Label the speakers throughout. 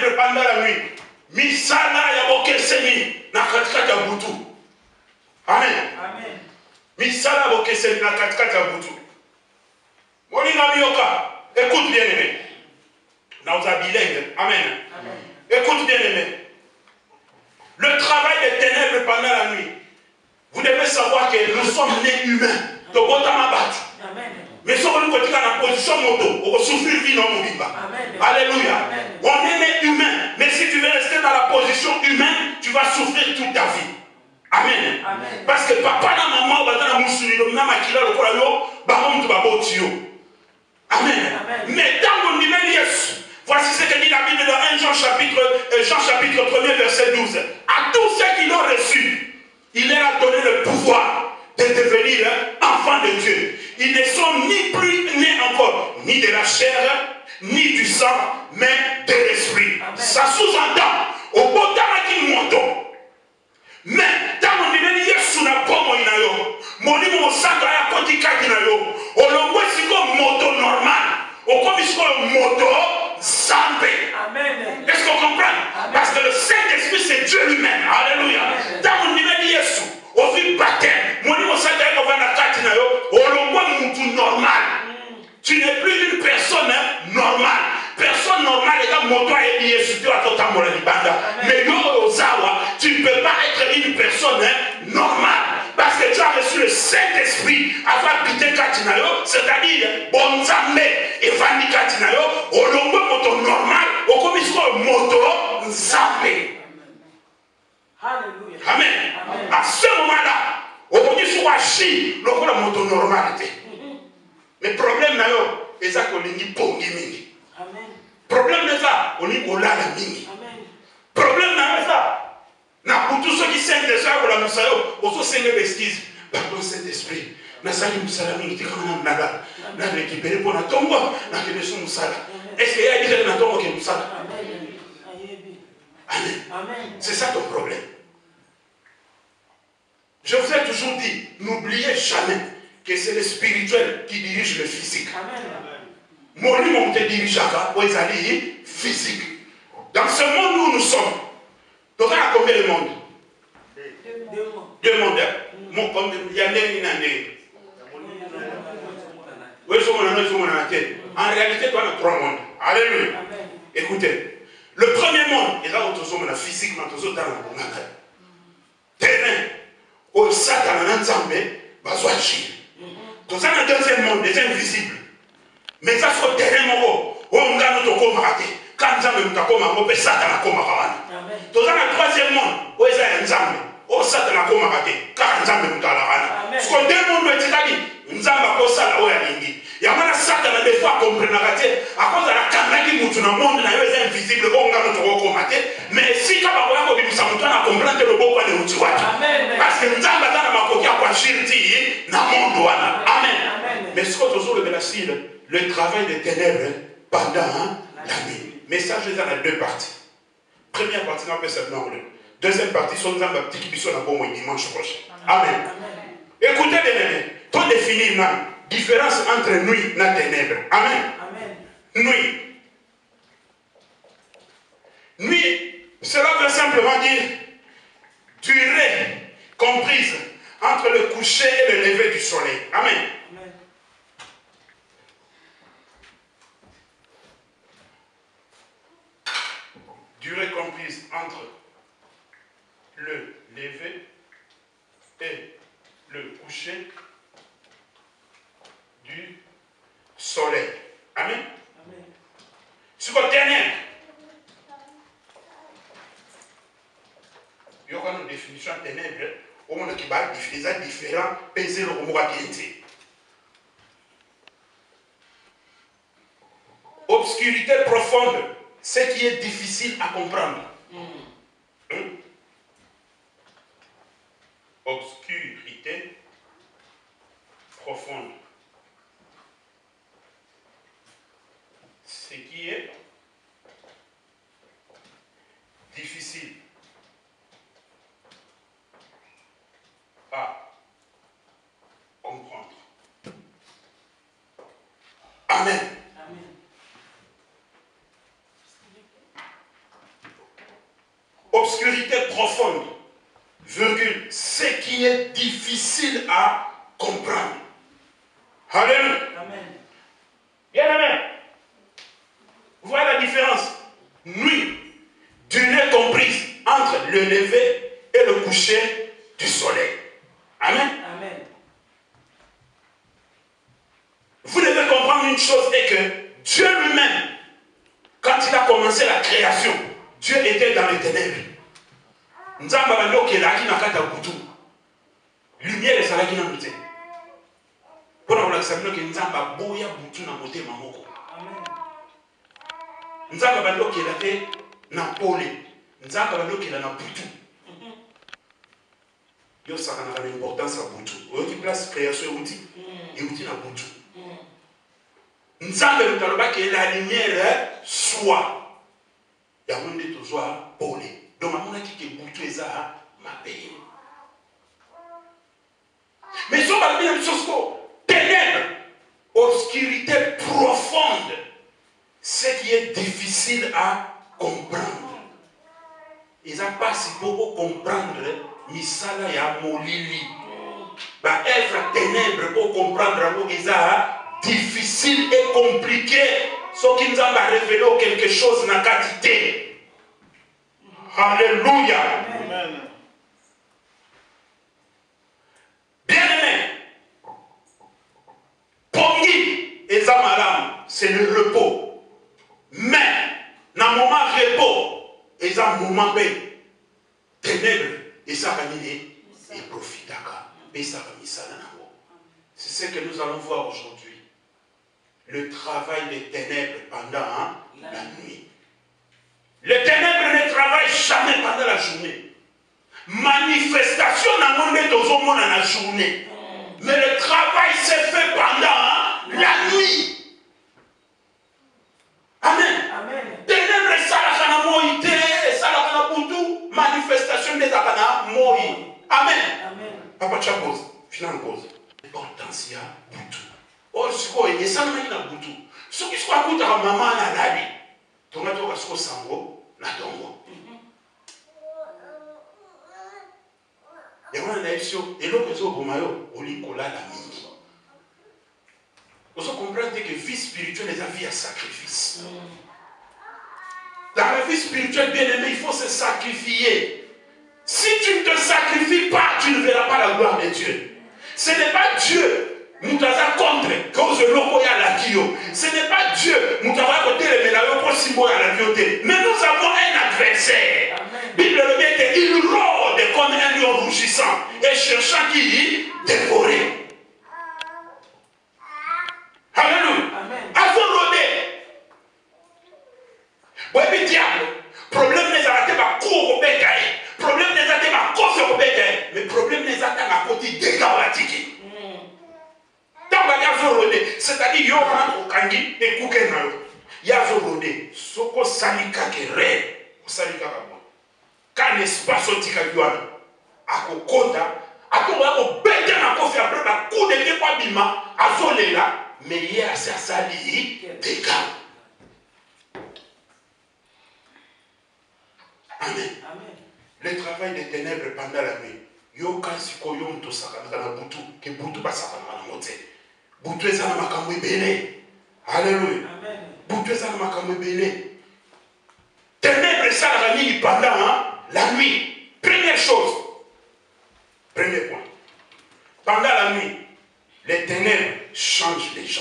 Speaker 1: ténèbres pendant la nuit. Misala ya bokeseni na katikati ya butu. Amen.
Speaker 2: Amen.
Speaker 1: Misala bokeseni na katikati ya butu. Moninga mioka, écoute bien aimé. Nauza bilingue. Amen.
Speaker 2: Amen.
Speaker 1: Écoute bien aimé. Le travail des ténèbres pendant la nuit. Vous devez savoir que nous sommes nés humains.
Speaker 2: Amen.
Speaker 1: Mais si on est dans la position moto, on va souffrir vie dans mon vie. Alléluia. On est né humain. Mais si tu veux rester dans la position humaine, tu vas souffrir toute ta vie. Amen.
Speaker 2: Amen.
Speaker 1: Parce que papa et maman, Amen. Mais dans mon niveau, voici ce que dit la Bible dans 1 Jean chapitre 1er verset 12. À tous ceux qui l'ont reçu, il leur a donné le pouvoir de devenir enfants de Dieu. Ils ne sont ni plus nés encore, ni de la chair, ni du sang, mais de l'esprit. Ça sous-entend, au bout d'un moto. Mais dans mon niveau, il y a un pomme inayo. Mon niveau, ça a un petit inayo. On le voit si comme moto normal. On comme si comme moto zambé.
Speaker 2: Amen.
Speaker 1: Est-ce qu'on comprend? Parce que le Saint-Esprit, c'est Dieu lui-même. Alléluia. Dans mon niveau, il y a au vu baptême. Mon niveau, ça a un inayo. On le voit moutou normal. Tu n'es plus une personne normale. Personne normale est dans moto et lié sur toi à ton banda. Mais yo ozawa, tu ne peux pas être une personne normale. Parce que tu as reçu le Saint-Esprit avant pité katinayo, c'est-à-dire bonzame et vandi katinayo, au longo moto normal, au komisko moto nzambe.
Speaker 2: Alléluia.
Speaker 1: Amen. À ce moment-là, au komisko achi, longo la moto normalité. Mais le problème nayo, c'est que l'on pongi mingi.
Speaker 2: Amen.
Speaker 1: Problème de ça, on est au lala mingi.
Speaker 2: Amen.
Speaker 1: Problème nayo ça. Pour tous ceux qui saignent déjà pour la Moussaïo, aussi saignent l'exquise. Pardon, Saint-Esprit. Nasali Moussala mingi, tu quand même naga. N'a récupéré pour la tombe, n'a que des sous Moussala. Est-ce qu'il y a déjà une tombe qui est Moussala? Amen. Amen. C'est ça ton problème. Je vous ai toujours dit, n'oubliez jamais que c'est le spirituel qui dirige le physique. Mon livre te dirige à physique. Dans ce monde où nous sommes, tu as combien de monde? Deux mondes. Il y a en réalité, tu as trois mondes. Alléluia. Écoutez, le premier monde, et là, on a physiquement, on a terrain, au Satan, on a ensemble, tout ça, le deuxième monde, les invisibles. Mais ça, c'est le terrain, on a notre comaraté. Quand nous avons un peu Satan, on a tout ça, le troisième monde, on a ensemble. Oh, Satan, on a comaraté. Car nous avons un ce qu'on demande, nous avons ça là où il y a Satan, des fois, comprendre à cause de la caméra qui mousse dans le monde, les invisibles, on a notre comaraté. Mais si tu as comprendre que le bon point de l'outil, parce que nous avons Amen. Mais ce que toujours le travail des ténèbres pendant la nuit. Mais ça, je les ai dans deux parties. Première partie, on appelle ça le deuxième partie, c'est un petit qui sont bon dimanche prochain. Amen. Écoutez, bien aimés, pour définir la différence entre nuit et ténèbres. Amen. Nuit. Nuit, cela veut simplement dire durée comprise entre le coucher et le lever du soleil. Amen. Durée comprise entre le lever et le coucher du soleil. Amen. Sur le ténèbre, il y a une définition de ténèbres. Au monde qui va différents, peser le mot à obscurité profonde, ce qui est difficile à comprendre. Obscurité profonde. Ce qui est difficile à comprendre. Amen. Alléluia.
Speaker 2: Amen.
Speaker 1: Bien aimé. Voilà la différence. Nuit, durée comprise entre le lever et le coucher du soleil. Amen.
Speaker 2: Amen.
Speaker 1: Vous devez comprendre une chose, et que Dieu lui-même, quand il a commencé la création, Dieu était dans les ténèbres. Nzamba baloke laki na kata butu. Lumière ezalaki na muté. Pour la sabino que nzamba boya butu na motema moko.
Speaker 2: Amen.
Speaker 1: Nzamba baloke laki na pole. Nzamba baloke na butu. Yo saka na l'importance à butu. Oyoki place création outil. Et outil na butu. Nzamba lutaloba que la lumière soit. Ya monde tozwa pole. Donc, on a dit que Boutou est à ma paix. Mais si on va dire une chose, ténèbres, obscurité profonde, ce qui est difficile à comprendre. Ils n'ont pas si pour comprendre, misala ya molili. Bah, être ténèbres pour comprendre, ils ont difficile et compliqué. Ce qui nous a révélé quelque chose n'a qu'à dire. Alléluia.
Speaker 2: Amen.
Speaker 1: Bien-aimé, Pongi et Zamalam, c'est le repos. Mais, dans le moment repos, et dans le moment paix, ténèbres, et ça va et profitaka. Et ça va c'est ce que nous allons voir aujourd'hui. Le travail des ténèbres pendant la nuit. Les ténèbres ne travaillent jamais pendant la journée. Manifestation dans le monde dans la journée. Mais le travail s'est fait pendant la nuit. Amen.
Speaker 2: Amen.
Speaker 1: Ténèbres, ça la moïté, ça la boutou. Manifestation des akana moï. Amen.
Speaker 2: Amen.
Speaker 1: Papa, tu as pause. Final pause. L'importance, il y a boutou. Or, ce qu'on est, ça n'a pas boutou. Ce qui se passe, c'est que maman a la vie. Ton ato a ce sango, na dongo. Et on a eu et l'autre chose au maillot, on lit cola la mini. Vous comprenez que vie spirituelle est la vie à sacrifice. Dans la vie spirituelle, bien aimé, il faut se sacrifier. Si tu ne te sacrifies pas, tu ne verras pas la gloire de Dieu. Ce n'est pas Dieu. Nous t'avons contre cause de l'okoya la kio. Ce n'est pas Dieu. Nous t'avons côté les mélailles pour simbo à la vioté. Mais nous avons un adversaire. Bible le dit il rôde comme un lion rougissant et cherchant qui dévorer. Alléluia. Avant rôder. Oui, diable. Problème n'est arrêté par cours au bécaye. Problème n'est arrêté par cause au bécaye. Mais problème n'est arrêté par côté des galatiki. C'est-à-dire, il y aura un kangi et koukenayo. Il y a un rodé. Soko salika kere. Salika kabo. Quand l'espace au tikaguana. A kokota. A tout va au bété na kofi après la coup de débat bima. A zolela. Mais il y a ça sali. Dégâts. Amen. Le travail des ténèbres pendant la nuit. Yo kasi ko yo mto sakana na butu. Ke butu ba sakana na mote. Boutou est dans ma camouille béné. Alléluia. Boutou est dans ma camouille béné. Ténèbres ça la nuit pendant la nuit. Première chose. Premier point. Pendant la nuit, les ténèbres changent les gens.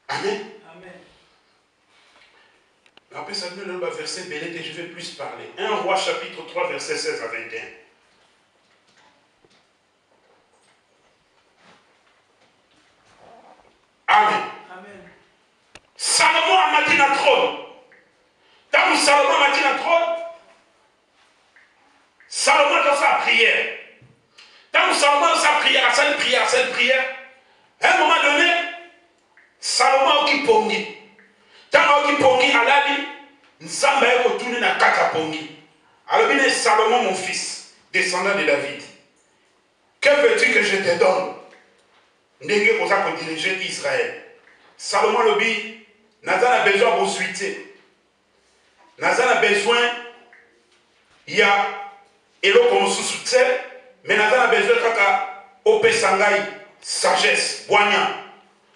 Speaker 1: Amen. Après ça, nous le verset belé que je vais plus parler. 1 Roi chapitre 3, verset 16 à 21. Amen. Salomon a matin à trône. Quand Salomon a matin à trône, Salomon dans sa prière. Quand Salomon dans sa prière, à cette prière, à un moment donné, Salomon qui pongi. Tant qu'il pongi à la vie, Nzamba est retourné dans Kaka pongi. Alors il est Salomon mon fils, descendant de David. Que veux-tu que je te donne? N'est-ce pas pour diriger Israël. Salomon le dit, Nathan a besoin de suite. Nazana besoin, il y a eloko mosusu te, mais nazana besoin kaka opesangai sagesse, boigna,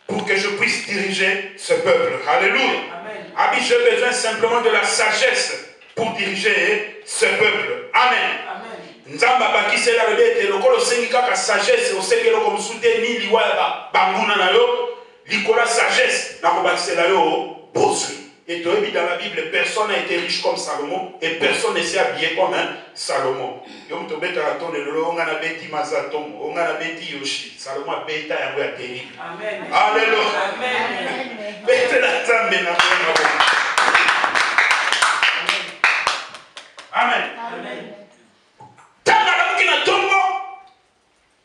Speaker 1: pour que je puisse diriger ce peuple. Alléluia. Abi, j'ai besoin simplement de la sagesse pour diriger ce peuple. Amen. Nzamba bakisela lebete lokolo sengi kaka sagesse osengelo comme soute ni liwa banguna na yo likola sagesse na kobakisela yo bosui. Et dans la Bible, personne n'a été riche comme Salomon et personne ne s'est habillé comme Salomon. Yom to beta ton le on a beti mazatom, on a beti yoshi. Salomon beta ya ngwa terrible. Amen. Alléluia. Amen. Beta la tambe na Amen. Amen. Tanga la mukina tongo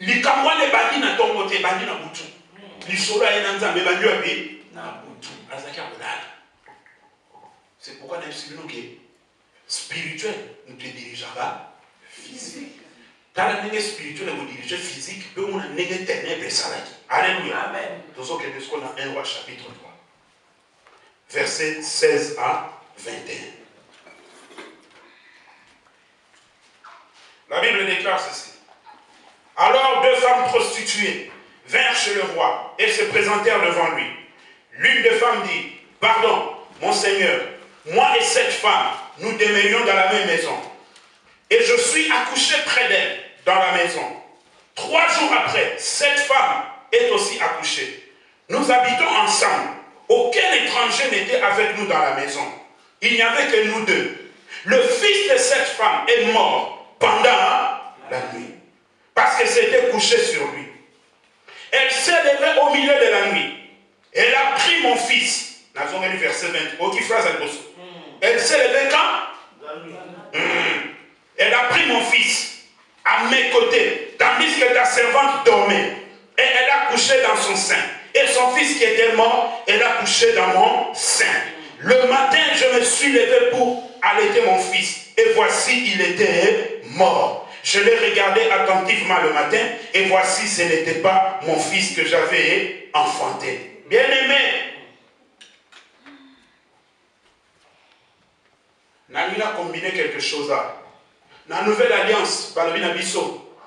Speaker 1: likamwa le bandi na tongo te bandi na butu. Lisora ena nzambe bandi wa bi na butu. Azaki akodala. C'est pourquoi nous avons dit que spirituel nous te dirigera physique. Dans la ligne spirituelle, nous dirigeons physique, nous avons une ténèbre salaki. Alléluia. Amen. Nous avons ce qu'on a 1 Roi chapitre 3. Versets 16 à 21. La Bible déclare ceci. Alors 2 femmes prostituées vinrent chez le roi et se présentèrent devant lui. L'une des femmes dit, pardon, mon Seigneur, moi et cette femme, nous demeurions dans la même maison. Et je suis accouché près d'elle, dans la maison. 3 jours après, cette femme est aussi accouchée. Nous habitons ensemble. Aucun étranger n'était avec nous dans la maison. Il n'y avait que nous deux. Le fils de cette femme est mort pendant la nuit, parce qu'elle s'était couchée sur lui. Elle s'est levée au milieu de la nuit. Elle a pris mon fils. Nous avons lu verset 20. Elle s'est levée quand? Elle a pris mon fils à mes côtés, tandis que ta servante dormait. Et elle a couché dans son sein. Et son fils qui était mort, elle a couché dans mon sein. Le matin, je me suis levé pour allaiter mon fils. Et voici, il était mort. Je l'ai regardé attentivement le matin. Et voici, ce n'était pas mon fils que j'avais enfanté. Bien-aimé, Nani a combiné quelque chose là. Dans la nouvelle alliance,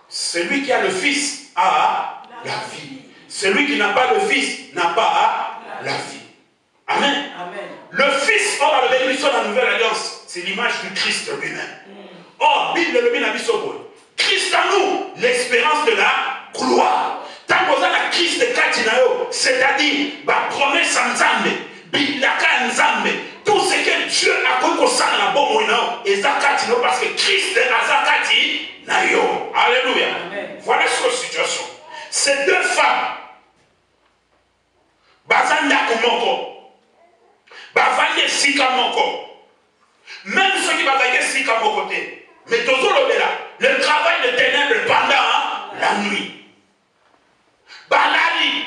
Speaker 1: celui qui a le fils a la vie. Celui qui n'a pas le fils n'a pas la vie. Amen. Amen. Le fils, or, dans la nouvelle alliance, c'est l'image du Christ lui-même. Or, Bible le Christ à nous, l'espérance de la gloire. Tant que la Christ de Katinayo, c'est-à-dire, la promesse en Zambé, Biblaka Nzambe, tout ce que Dieu a connu au sein de la bombe, et Zakati, parce que Christ a Zakati, Nayo. Alléluia. Amen. Voilà cette situation. Ces 2 femmes, Bazanda Komoko, Bavande Sika Moko, même ceux qui bavaient Sika Moko, mais toujours le travail de ténèbres pendant la nuit. Balali,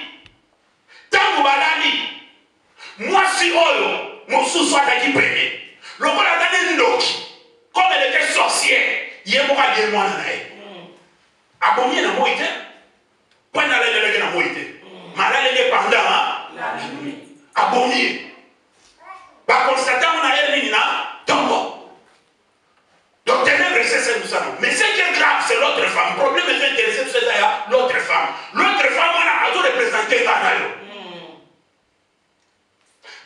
Speaker 1: Tango Balali. Moi, si Oyo, mon sous-soit qui prenait. Le roi a donné une loque. Comme elle était sorcière, il y a moi qui est moi. Abonné dans moi, pas dans les dans moi. Malade est pendant la nuit. Abonné. Par constatant, on a éliminé tombe. Donc, ténèbres, c'est ça nous savons. Mais ce qui est grave, c'est l'autre femme. Le problème est intéressé, c'est l'autre femme. L'autre femme, on a représenté Ganayo.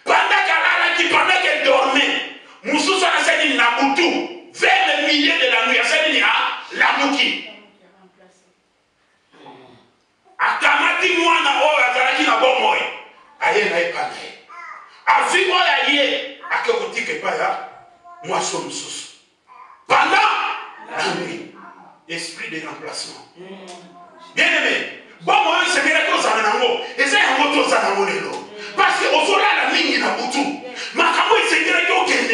Speaker 1: Pendant qu'elle dormait, Moussou a dit Nabutu, vers le milieu de la nuit, elle a dit Lamouki. Akamati Mwana Oya, Zalaki Nabomoy. Aye Naipane. Afigo Aye, Akokoti Kepaya, Moisson Moussou. Pendant la nuit, esprit de remplacement. Bien aimé, bon, moi, c'est bien que vous en avez. Et c'est un mot de Zanamolelo. Parce que au soleil, la ligne n'a pas tout. Makamo il s'est dit que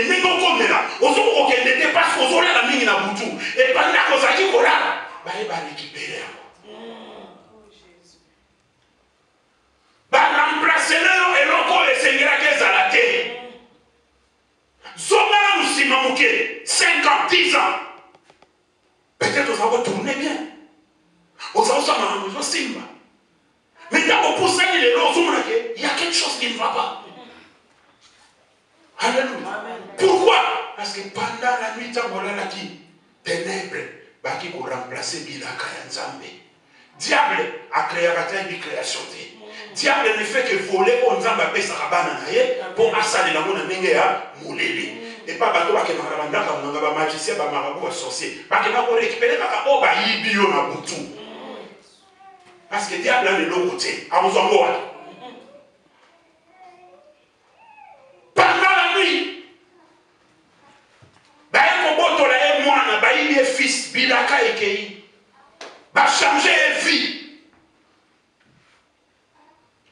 Speaker 1: n'est pas comme là. Au soleil, il n'était pas au soleil, la ligne n'a pas tout. Et pendant que ça dit qu'on a, il va récupérer. Il va remplacer l'heure et l'encore et Seigneur qui à la terre. Zoma nous s'y manqué 5 ans, 10 ans. Peut-être qu'on va tourner bien. On va s'en Simba. Mais quand on pousse il y a quelque chose qui ne va pas. Alléluia. Pourquoi? Parce que pendant la nuit, tant qu'on a qui ténèbres, qui pour remplacer Bilaka et Nzambe. Diable a créé une création. Diable ne fait que voler au Nzamba Pesarabana pour assaler la mona nengea mouleli. Et pas bateau qui m'a ramanda comme un magicien, un marabout, un sorcier. Parce que m'a récupéré par rapport à Ibio na Boutou. Parce que diable a le long côté. À vous en voir. Pendant la nuit, baïko boto la moine, baïli fils, Bilaka et Kei, va changer de vie.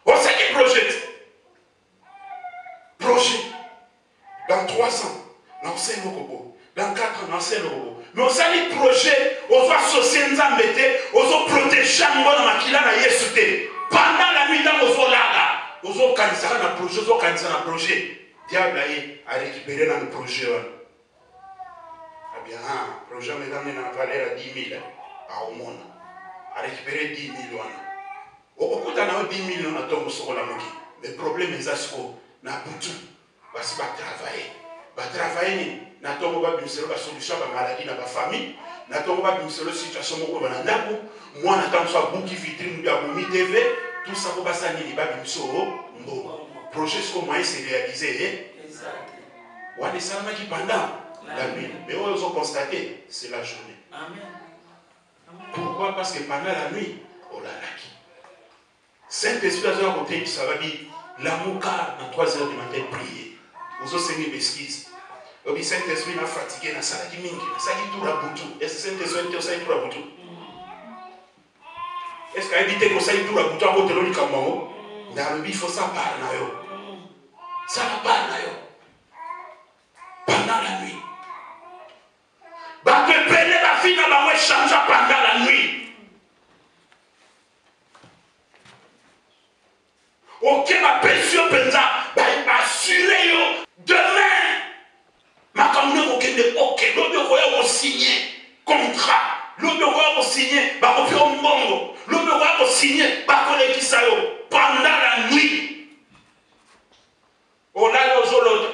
Speaker 1: On sait qu'il projette. Projet. Dans 3 ans, dans 5 ans, dans 4 ans, dans 5 ans. Mais on sait les projets, on va associer nous à mettre, on va protéger nous dans la makila na yesute. Pendant la nuit, on va là, on va cancer dans le projet, on va cancer dans le projet. Diable a récupéré dans le projet. Ah bien, le projet maintenant a valeur à 10 000 à au monde. A récupéré 10 000. Au bout d'un 10 000, on a tombé sur la moquille. Le problème est que na boutou, parce que va travailler, na tombé ba bimselo ba solution ba maladie na ba famille, na tombé ba bimselo situation moko ba ndako, moi na tant soit bouki vitrine ya bomi TV, tout ça pour ça ni ba bimselo mbo. Projet ce comment c'est réalisé, on est seulement qui pendant la nuit, mais on a constaté c'est la journée. Amen. Pourquoi? Parce que pendant la nuit, on l'a laki. Saint-Esprit a côté qui ça va dire l'amour car à 3 heures du matin prier. Vous aussi mes esquisses. Le Saint-Esprit n'a fatigué, n'a ça qui mingi, n'a ça qui tout la boutou. Est-ce que Saint-Esprit a ça tout la boutou? Est-ce qu'il a évité que ça tout la boutou à côté de l'Ikamao? Dans le bif, il faut ça parler na yo. Ça parle na yo. Pendant la nuit. Bah que peine la fille n'a pas changé pendant la nuit. Ok, ma pression pensa, assurez yo demain. Ma commune ok, l'autre voyage vous signer contrat, l'autre voyage vous signer, bah vous faire un bongo, l'autre voyage vous signer, bah qu'on est qui ça yo pendant la nuit. On a l'autre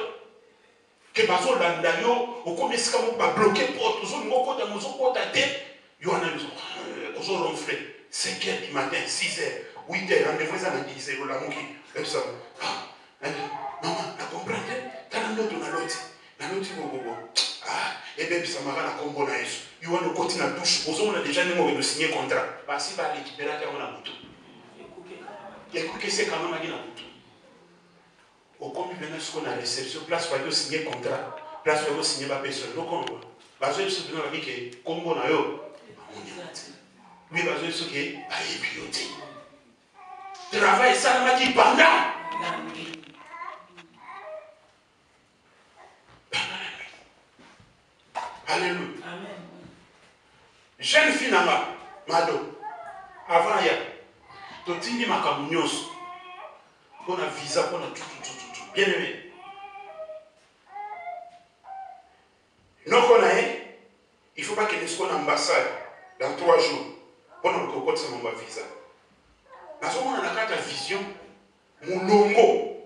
Speaker 1: que bazo landa yo, on commence comme pas bloquer porte, on moko dans nos portes à tête, yo on a les on ronfler 5 h du matin, 6 h. 8 h, rendez-vous ça m'a dit, c'est la mouki. Maman, tu comprends? Tu as un autre, la l'autre, et bien, ça m'a la combo na yesu. Il y a le côté na douche. On a déjà de signer contrat. Parce que l'équipe là, on a bouton. Écoutez, c'est quand même un bouton. Au commis maintenant, ce qu'on a réception, place pour signer contrat, place pour signer ma personne. Donc, on va. Parce que c'est bien que combo na yo. Oui, parce que c'est que aïe piloté. Travail ça m'a dit pendant la nuit. Pendant la nuit. Alléluia. Amen. Jeune fille n'a Mado. Avant hier, tu t'es dit ma camionneuse. On a visa, on a tout. Bien aimé. Non qu'on a, il ne faut pas qu'elle soit en ambassade dans 3 jours. On a le cocotte sur mon visa. Parce qu'on a la vision, mon longo,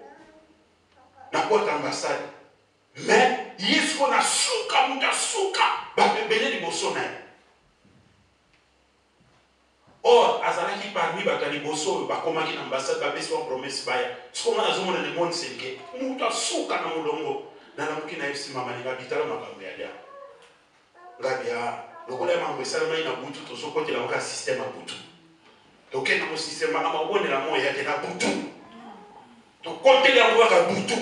Speaker 1: la porte ambassade. Mais, il y a ce qu'on a souka, bah, bébé les bossons. Or, Azalaki parmi les bossons, bah, comment il ambassade, bah, besoin promesse, bah, ce qu'on a dans le monde, c'est que, nous, t'as souka dans mon longo, dans la mouki na ypsi mamani, l'habitat, ma cambiadia. Gabia, le collègue m'a envoyé ça, il a boutou, tout ce côté, il a un système à boutou. Donc, il y a un système à boutou. Donc, quand il y a un boutou,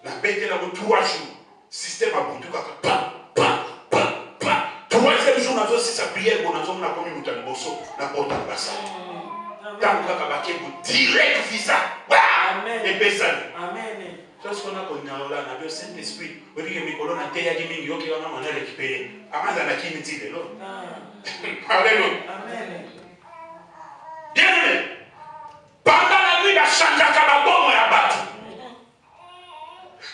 Speaker 1: il y a 3 jours. Système à boutou, troisième jour, nous avons sa prière, nous avons la commune de Bosso, la porte d'ambassade. Tant que nous direct visa. Et personne. Amen. C'est ce qu'on a connu là, on a le Saint-Esprit. On dit que mes colonnes ont été récupérées. Avant d'aller à qui dit Alléluia. Amen. Bien aimé. Pendant la nuit, il a changé à bon et à battu.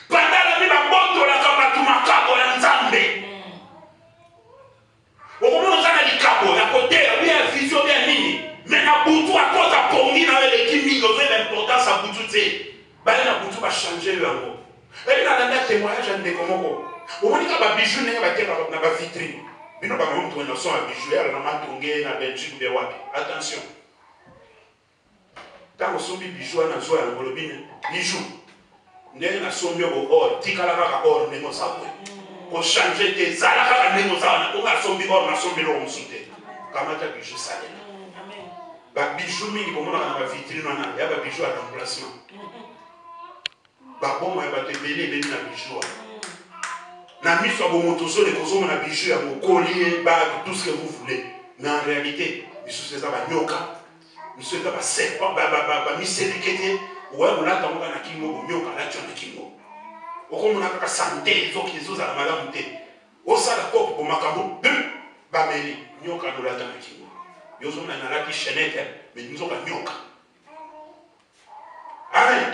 Speaker 1: Pendant la nuit, il a bon et à battu ma cabo et à Nzambe. Au moment où on a dit cabo, il y a côté, il y a vision bien mini. Mais na boutou à cause de Pongi, il y a l'équipe, il y a l'importance à boutou. Il y a boutou va changer le hameau. Et il y a témoignage à Ndekomoko. Au moins, il y a des bijoux, il y a des vitrines. Il y a des bijoux, il y a des bijoux, il y a attention. Quand on sombi bijoux, on a joué à la bijoux. On a sombi au or, tikalaka or, on a pour changer des alaka, on a sombi or, on a sombi l'or, on a sombi. Comment tu bijoux ça? Les bijoux, il y a des vitrines, il y a des bijoux à remplacement. Bon, il y a des bijoux, il y a des bijoux. Na mis sur vos motos, les consommes na bijoux, à vos colliers, bagues, tout ce que vous voulez. Mais en réalité, c'est ça, nyoka. Monsieur va passer, va miséricorde. Ouais, on a tant qu'on a kingo, nyoka, là tu as kingo. Au comme on a qu'à santé, ils ont qu'ils osent à la madame té. Au ça la coque pour macambo, bah mais nyoka nous l'a dans la kingo. Ils ont un ala qui chaînette, mais nous avons un nyoka. Amen.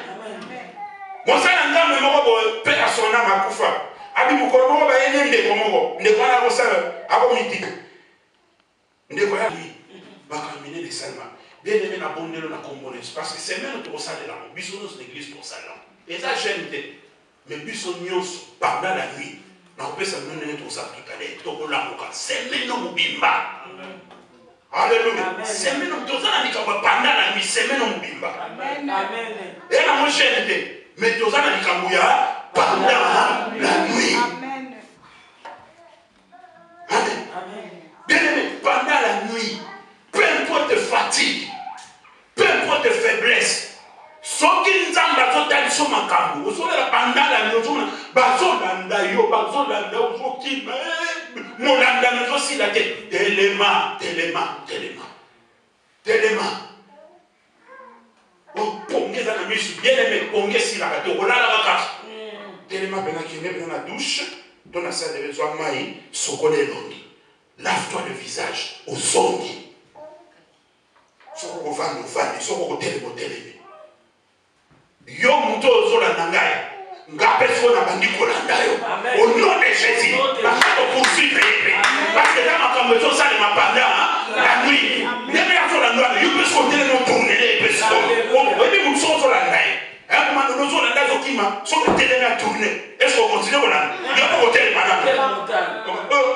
Speaker 1: Mon ça n'a pas même pas père à son âme à Koufa. Abi mukoromo ba yene ndekomo ndekwana ko sa abo mitika ndekoya lui bakamine les salma bien aimé na bondelo na congolais parce que c'est même pour ça de la biso nos l'église pour ça là et ça j'aime mais biso nyos pendant la nuit na opesa nene to ça tout à l'heure to la muka c'est même mubimba alléluia c'est même to ça na nikamba pendant la nuit c'est même mubimba amen amen et na mo j'aime mais to ça na nikambuya pendant la nuit. Amen. Amen. Amen. Bien aimé, pendant la nuit, peu importe fatigue, peu importe faiblesse, ce qui nous a battu sur ma cambo, pendant la nuit, dans la douche, dans la salle de besoin, lave-toi le visage aux zombies. Au nom de Jésus, parce que dans ma maison, ça ne m'a pas la nuit. Est-ce qu'on continue ou là? Il y a pas de tel madame.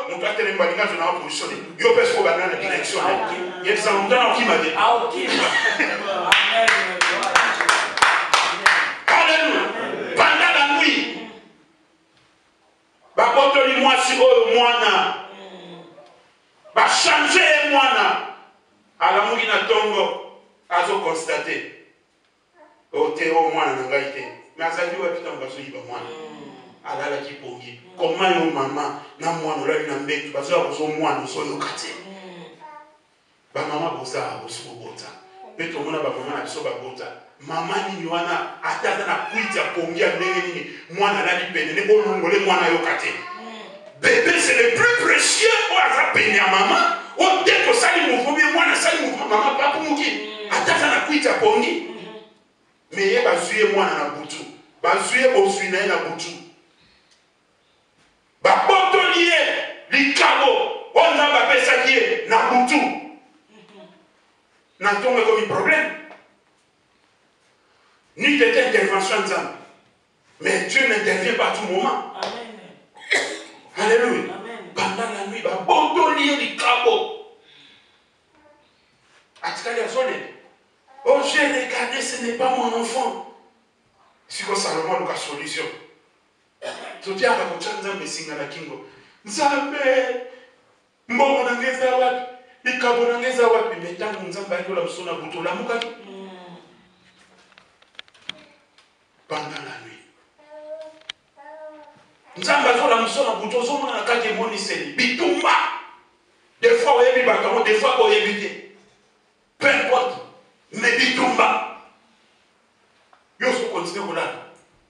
Speaker 1: Mon père tel madame, je n'ai pas positionné. Il y a personne qui va dans la direction. Il y a des gens qui m'a dit. Alléluia. Pendant la nuit, va porter moi si moi va changer moi à la mouina tongo à zo constater. Au théo moi na ngaité. Mais ça dit ouais putain on va se y va moi. Alala qui pongi. Comment yo maman na moi no la na mbetu parce que so moi no so yo kate. Ba maman bosa boso bota. Peto mona ba maman na so ba bota. Maman ni wana ataza na kuita pongi ya ndenge nini mwana la di pene ne olongole mwana yo kate. Bébé c'est le plus précieux au asa pene ya maman. O deko sali mouvement mwana sali mouvement maman papa muki. Ataza na kuita pongi. Mais il va suivre moi dans la boutou. Va suivre au suivre dans la boutou. Va botolier, les cabots, on a va faire ça qui est dans la boutou. N'a tombé comme un problème. Ni d'été intervention ensemble. Mais Dieu n'intervient pas à tout moment. Amen. Alléluia. Amen. Pendant la nuit, va botolier les cabots. Atikali a sonné. Oh, j'ai regardé, ce n'est pas mon enfant. Si vous savez, Salomon a une solution. Tu dis à la confiance, mais si vous avez kingo. Nzambe, mbongo nangeza wapi, ikabo nangeza wapi, mais tant que nzambe aiko la msona buto la mukaki. Pendant la nuit. Nzambe aiko la msona buto, zomo na kake moni seli, bitumba. Des fois, vous avez mis des fois, vous avez évité. Peu importe. Mais bitumba. Yo se continue là.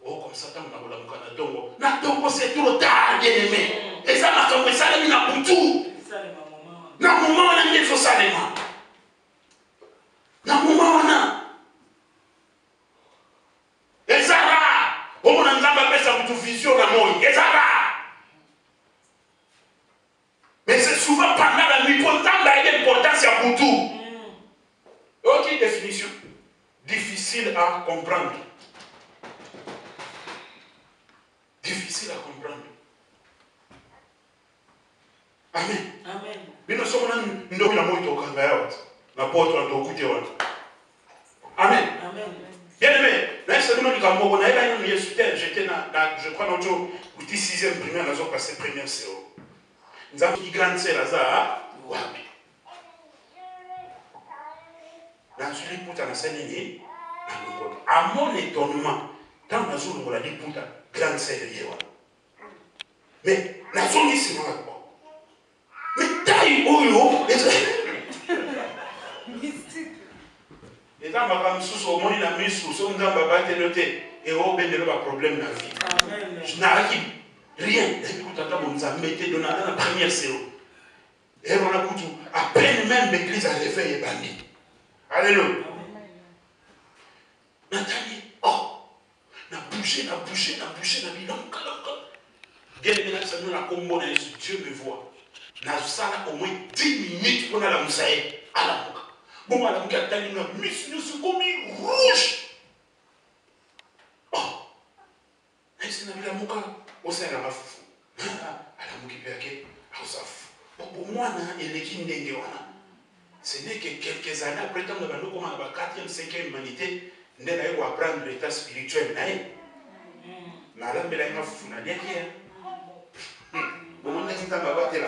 Speaker 1: Oh comme ça tant na bola mukana tongo. Na tongo c'est trop tard bien aimé. Et ça m'a comme ça là na butu. Na maman na ngi fo salema. Na maman na. Ezara. On a nzamba pesa butu vision na moi. Ezara. Mais c'est souvent pendant la nuit pour nzamba il y a importance à butu. Ok, définition. Difficile à comprendre. Difficile. difficile à comprendre. Amen.
Speaker 2: Amen.
Speaker 1: Bino somona ndo na moto kanga yawa. Na poto ndo kute wana. Amen.
Speaker 2: Amen.
Speaker 1: Bien aimé, là c'est nous qui avons na ela ni Yesu tel, j'étais je crois dans au 6e primaire nous avons passé première séance. Nous avons une grande sœur là wapi. Dans celui pour ta scène ni à mon étonnement, dans la zone où on a dit pour ta grande sœur yewa. Mais la zone ici moi. Mais taille oyo et dans ma femme sous au monde la mise sous son dans baba te noté et au ben de pas problème dans vie. Je n'arrive rien. Écoute attends on nous a metté dans la première séance. Et on a coutu à peine même l'église a réveillé et bandit. Alléluia. Nathalie, oh, n'a bougé, n'a bilan. Bien aimé, ça nous la combo Dieu me voit. N'a ça au moins 10 minutes pour la moussaïe à la boucle. Bon, la boucle a tali na mis nous sommes comme rouge. Oh, et c'est la mouka au sein de la fou. À la mouki péake, à Osaf. Pour moi, il est qui n'est ce n'est que quelques années après, tant que nous commençons à la 4e, 5e humanité, nous allons apprendre l'état spirituel. Mais là, nous allons faire des choses. Nous allons faire des choses.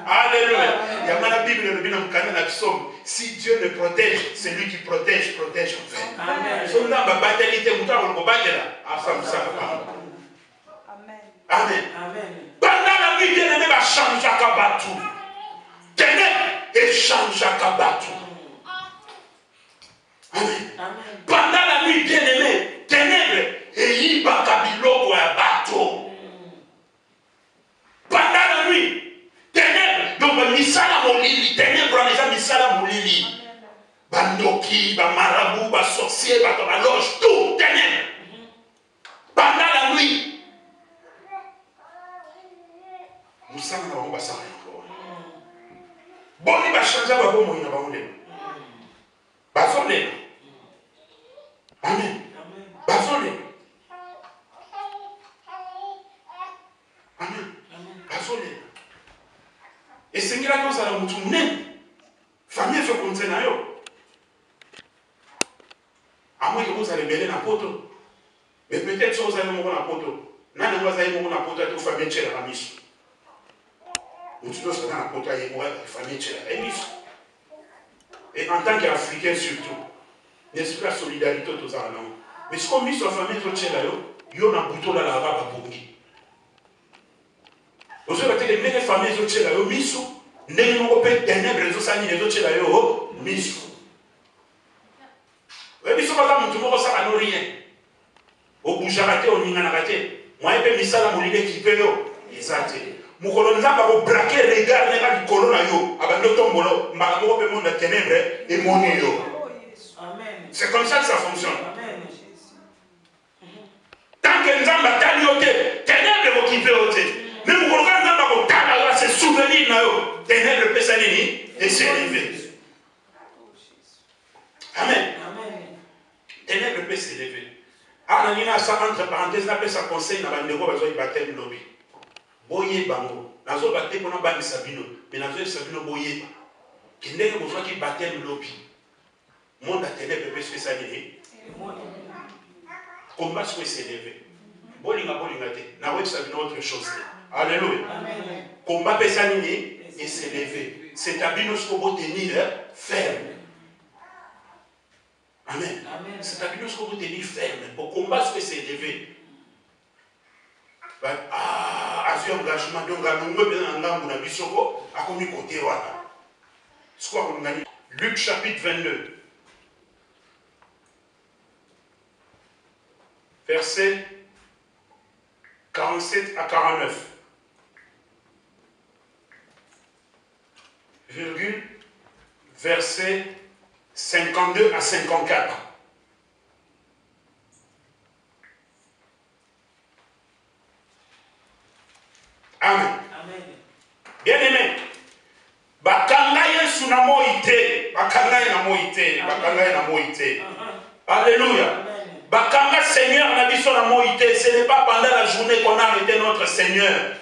Speaker 1: Alléluia. Il y a la Bible le bien dans la psaume. Si Dieu ne protège, c'est lui qui protège en fait. Amen. Amen. Amen. Pendant la nuit, bien-aimé va changer à Kabatou. Ténèbres et change à Kabatou. Amen. Pendant la nuit, bien-aimé, ténèbres et Iba Kabiloko à bateau. Pendant la nuit, ténèbres, donc Misala Molili, ténèbres, les gens Misala Molili. Bandoki, Marabout, sorcier, loge, tout ténèbres. Pendant la nuit, nous sommes dans le bassin. Bon, il va changer à bon moyen. Bazolé. Amen. Bazolé. Amen. Bazolé. Et c'est là que ça a moutourné. Famille fait comme ça. À moins que vous allez mêler la poteau. Mais peut-être que vous allez mourir la poteau. Non, vous allez mourir la poteau et vous famille chez la mission. Nous sommes dans la potaille et famille chez la mission. Et en tant qu'Africain surtout, n'est-ce pas la solidarité aux Allemands. Mais ce qu'on met sur la famille chez la il y a un bouton dans la rabe à Bongi. Vous savez que les familles chez la mission, les Européens ténèbres, les autres chez la mission. Mais ce matin, tout le monde ne sait rien. Au bout de raté, on n'y a raté. Moi, je peux me faire la mouline qui peut y Mukolonza ba ko braquer regard nega du colonna yo abando tombolo mbako pe monde ténèbres et moni yo. Amen. C'est comme ça que ça fonctionne. Amen. Tant que nzamba tali yote ténèbres qui peut yote. Mais mukolonza nzamba ko tala se souvenir na yo ténèbres pe salini et s'élever. Amen. Amen. Ténèbres peut s'élever. Ah nina ça entre parenthèses na pe ça conseil na bandeko bazo y baptême lobby. Boye bango nazo batte kona ba misabino mais nazo sabino boye kindenge mozwa ki batte lopi monde a ténèbres peut se s'aligner combat soit s'élever bolinga te na ouais sabino autre chose. Alléluia. Amen. Combat peut s'aligner et s'élever, c'est abino ce qu'on tenir ferme. Amen. C'est abino ce qu'on tenir ferme pour combat soit s'élever. Ah, à ce engagement, donc à nous Luc chapitre 22, versets 47 à 49. Virgule, versets 52 à 54. Amen. Amen. Bien aimé. Bakanga Yesu na moite, bakanga na moite, bakanga na moite. Alléluia. Bakanga Seigneur, ce n'est pas pendant la journée qu'on a arrêté notre Seigneur.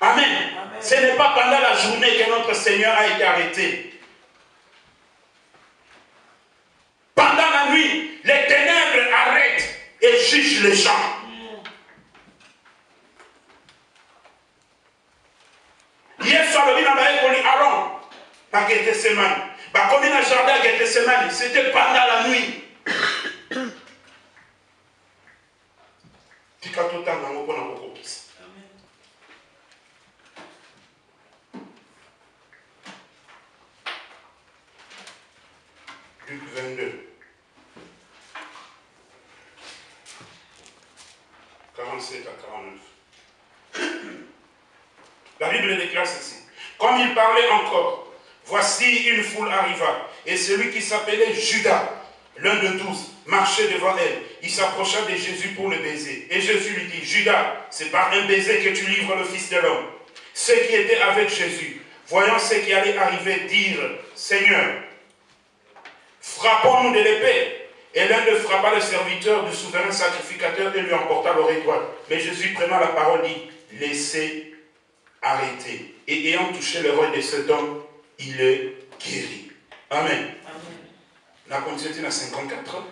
Speaker 1: Amen. Ce n'est pas pendant la journée que notre Seigneur a été arrêté. Pendant la nuit, les ténèbres arrêtent et jugent les gens. Hier soir, le Aaron, à Gethsemane. Comme il a jardin à Gethsemane, c'était pendant la nuit. Luc 22. 47 à 49. La Bible déclare ceci. Comme il parlait encore, voici une foule arriva, et celui qui s'appelait Judas, l'un de 12, marchait devant elle. Il s'approcha de Jésus pour le baiser. Et Jésus lui dit, Judas, c'est par un baiser que tu livres le Fils de l'homme. Ceux qui étaient avec Jésus, voyant ce qui allait arriver, dirent, Seigneur, frappons-nous de l'épée. Et l'un d'eux frappa le serviteur du souverain sacrificateur et lui emporta l'oreille droite. Mais Jésus, prenant la parole, dit, laissez arrêter. Et ayant touché l'oreille de cet homme, il est guéri. Amen. La continuité à 54.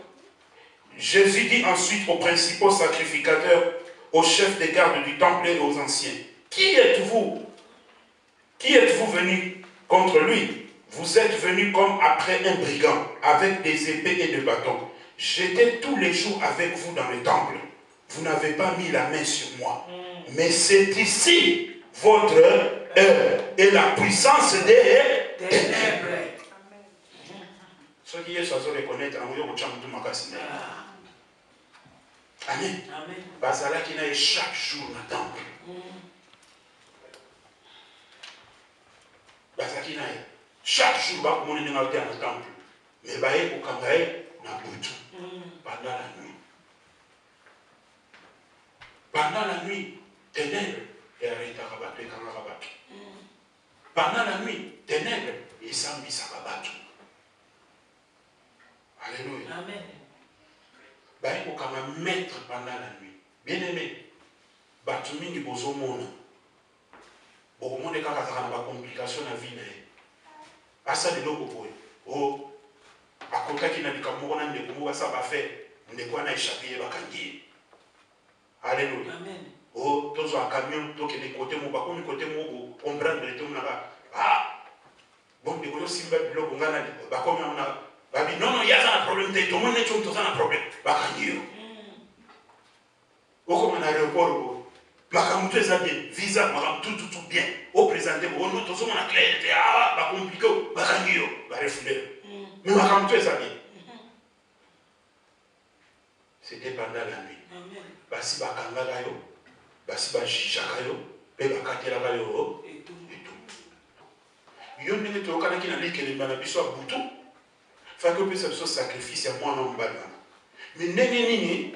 Speaker 1: Jésus dit ensuite aux principaux sacrificateurs, aux chefs des gardes du temple et aux anciens, qui êtes-vous? Qui êtes-vous venus contre lui? Vous êtes venus comme après un brigand, avec des épées et des bâtons. J'étais tous les jours avec vous dans le temple. Vous n'avez pas mis la main sur moi. Mais c'est ici votre heure et la puissance des ténèbres. Ceux qui sont reconnaître, Amen. Bazala qui n'a chaque jour dans le temple. Bazala qui n'a chaque jour, on est dans le temple. Mais baye au Cambrai, n'a pas tout. Pendant la nuit. Pendant la nuit, ténèbres, et arrête à rabattre, et quand rabattre. Pendant la nuit, ténèbres, et ça mis à rabattre. Alléluia. Amen. Baye au Cambrai, mettre pendant la nuit. Bien aimé, Batumi ni bozo mona. Beaucoup de monde quand il y a des complications dans la vie. Asa de l'eau pour oh, à côté qui n'a dit comme on a des comos, ça va faire, on est quoi n'a échappé, va gagner. Alléluia. Amen. Oh, tous un camion, tous les côtés, mon bas, comme côté, mon comprendre le tout, ah, bon, des gros simba de l'eau, on a dit, bah, comme on a, bah, non, non, il y a un problème, tout le monde est tous un problème, va gagner. Oh, comme un aéroport, Makamutu est bien, visa, tout bien. Au présenté, on a tous un clé, ah, va compliquer, va gagner, va refouler. Mais Makamutu est bien. C'était pendant la nuit. Basi bakanga yo, basi bajijaka yo, pe bakatelaka yo, et tout. Yo ndenge tokana ki na likelemba na biso butu. Fa que peut se sacrifice à moi non mbala. Mais ndenge nini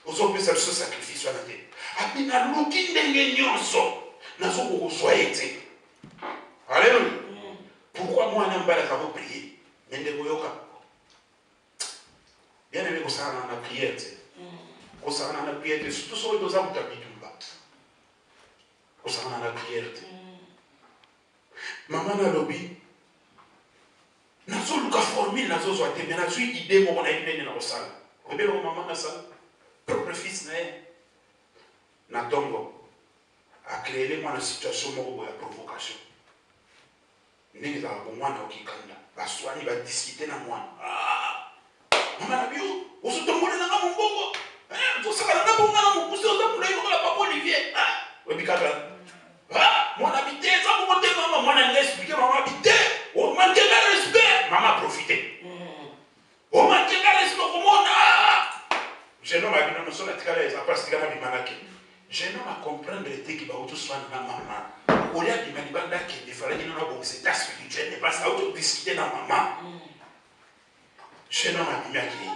Speaker 1: ozo peut se sacrifice na te. Abina luki ndenge nyonso nazo ko soyete. Alléluia. Pourquoi moi na mbala ka prier? Ndenge boyoka. Bien aimé ko ça na prière. Concernant la prière, surtout sur les deux ans, concernant la prière. Maman n'a lobby. N'a pas eu formule, n'a pas eu mais n'a pas eu idée comment on a été dans la salle. Vous voyez, maman n'a ça. Propre fils n'a tongo. A créé moi la situation de provocation. N'est pas pour moi n'a aucun candidat. Va soigner, va discuter dans moi. Ah, maman n'a bien. Vous êtes tombé dans mon bongo. Vous savez, on a pour moi, vous avez papa Olivier. Mon habité, ça vous montez, maman, moi, on a expliqué, maman, habité. On manque de respect, maman, profitez. On manque de respect, comment on a. Jeune homme a dit, non, non, la tigale, ça passe, tigale, il m'a dit, jeune homme a comprendre le thé qui va autour soigner la maman. Au lieu de m'animer, il fallait qu'il y ait un c'est ta spirituel, n'est pas ça, autour discuter dans maman. Jeune homme a dit,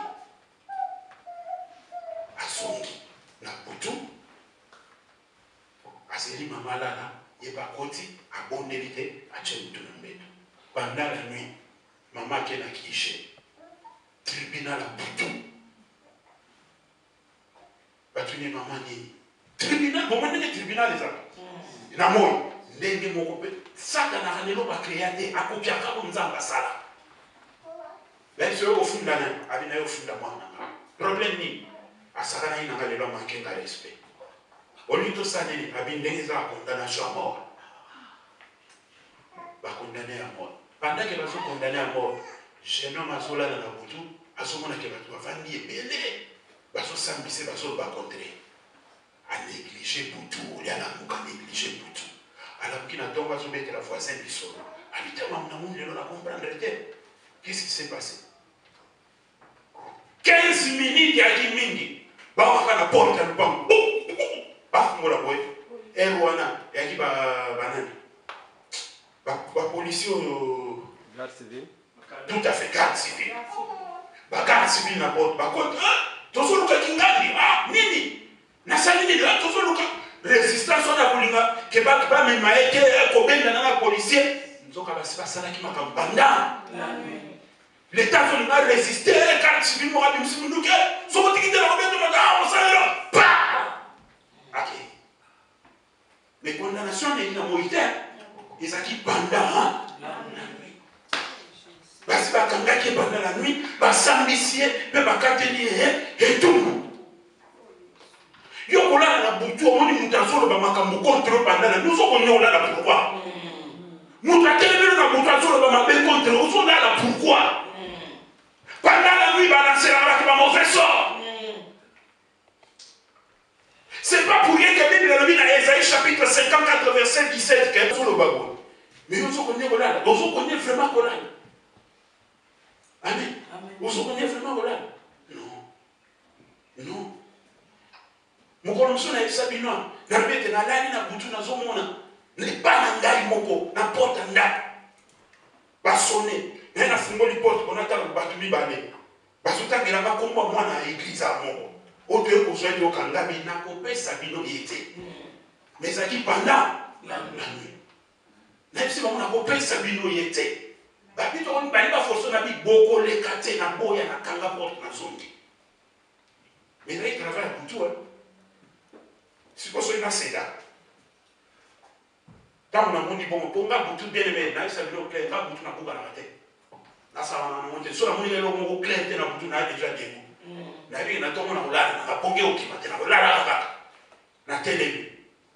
Speaker 1: Asongi na butu aseli mama lala yeba koti abondelite ache mutu na mbeto pendant la nuit maman qui na kiché tribunal à Boutou. Batuni maman ni tribunal, bon maintenant tribunal les hommes. Na moi, ndenge moko pe saka na lelo ba créaté akopia ka nzamba sala. Là c'est au fond d'ana, abina au fond d'amana. Problème ni asaka na ina lelo manquer de respect. Au lieu de ça ni abindenge za condamnation à mort. Ba condamné à mort. Pendant que va se condamner à mort, jeune homme azola na Boutou, azomona ke ba to vandi ebele. Baso sambise baso ba contrer a négliger Boutou, il y a la mouka négliger Boutou. Alors qu'il n'a pas besoin d'être la voisin du sol. Habitez mon amour, il ne la comprendre. Qu'est-ce qui s'est passé? 15 minutes, il y a 10 minutes. Bah, on a la porte, elle bam. Bah, on la voit. Et Rwanda, il y a qui banane. Bah, policier.
Speaker 3: Garde civile.
Speaker 1: Tout à fait, garde civile. Bah, garde civile, la porte. Bah, contre. Tozo luka kingali, nini? Nasali ni là, tozo luka résistance on a voulu que ba me maeke ko benda na policier. Nzoka ba siba sala ki makambanda. L'État veut nous résister quand civil mo rabi musimu nuke. So ko tikite na ko benda na on sala là. Pa! OK. Les condamnations n'est pas moïté. Ils a qui banda basi bakangaki pendant la nuit, basambisie, pe bakateli et tout. Yo kola na Boutou, on dit mutazo ba makambo contre pendant la nuit, nous on est là pourquoi? Mutateli na mutazo ba makambo contre, on est là pourquoi? Pendant la nuit balancer la ba mauvais sort. C'est pas pour rien que la Bible le dit dans Ésaïe chapitre 54 verset 17 que sur le bago. Mais on se connaît là, on se connaît vraiment là. Amen. Vous vous connaissez vraiment voilà? Non. Non. Mon colonson a sabino. Na bete na lani na Boutou na zomona. Ne pas na ngai moko na porte nda. Ba sonner. Na fungoli porte on attend ba tu bibane. Ba sotangela ba komba mwana église a moko. Oto ko zoete o kangabi na ko pesa bino yete. Mais ça qui pendant la nuit. Même si on a ko pesa bino yete. Babito on bali ba force na bi boko le kate na boya na kanga porte na zongi. Mais là il travaille pour tout. Si vous soyez dans ces là. Quand on a dit bon pour nga butu bien aimé na ça veut clair nga butu na ko bana tête. Na ça on a monté sur la monnaie le mo clair na butu na déjà debout. Na bi na to mona ulala na ponge okimate na ulala kaka. Na télé.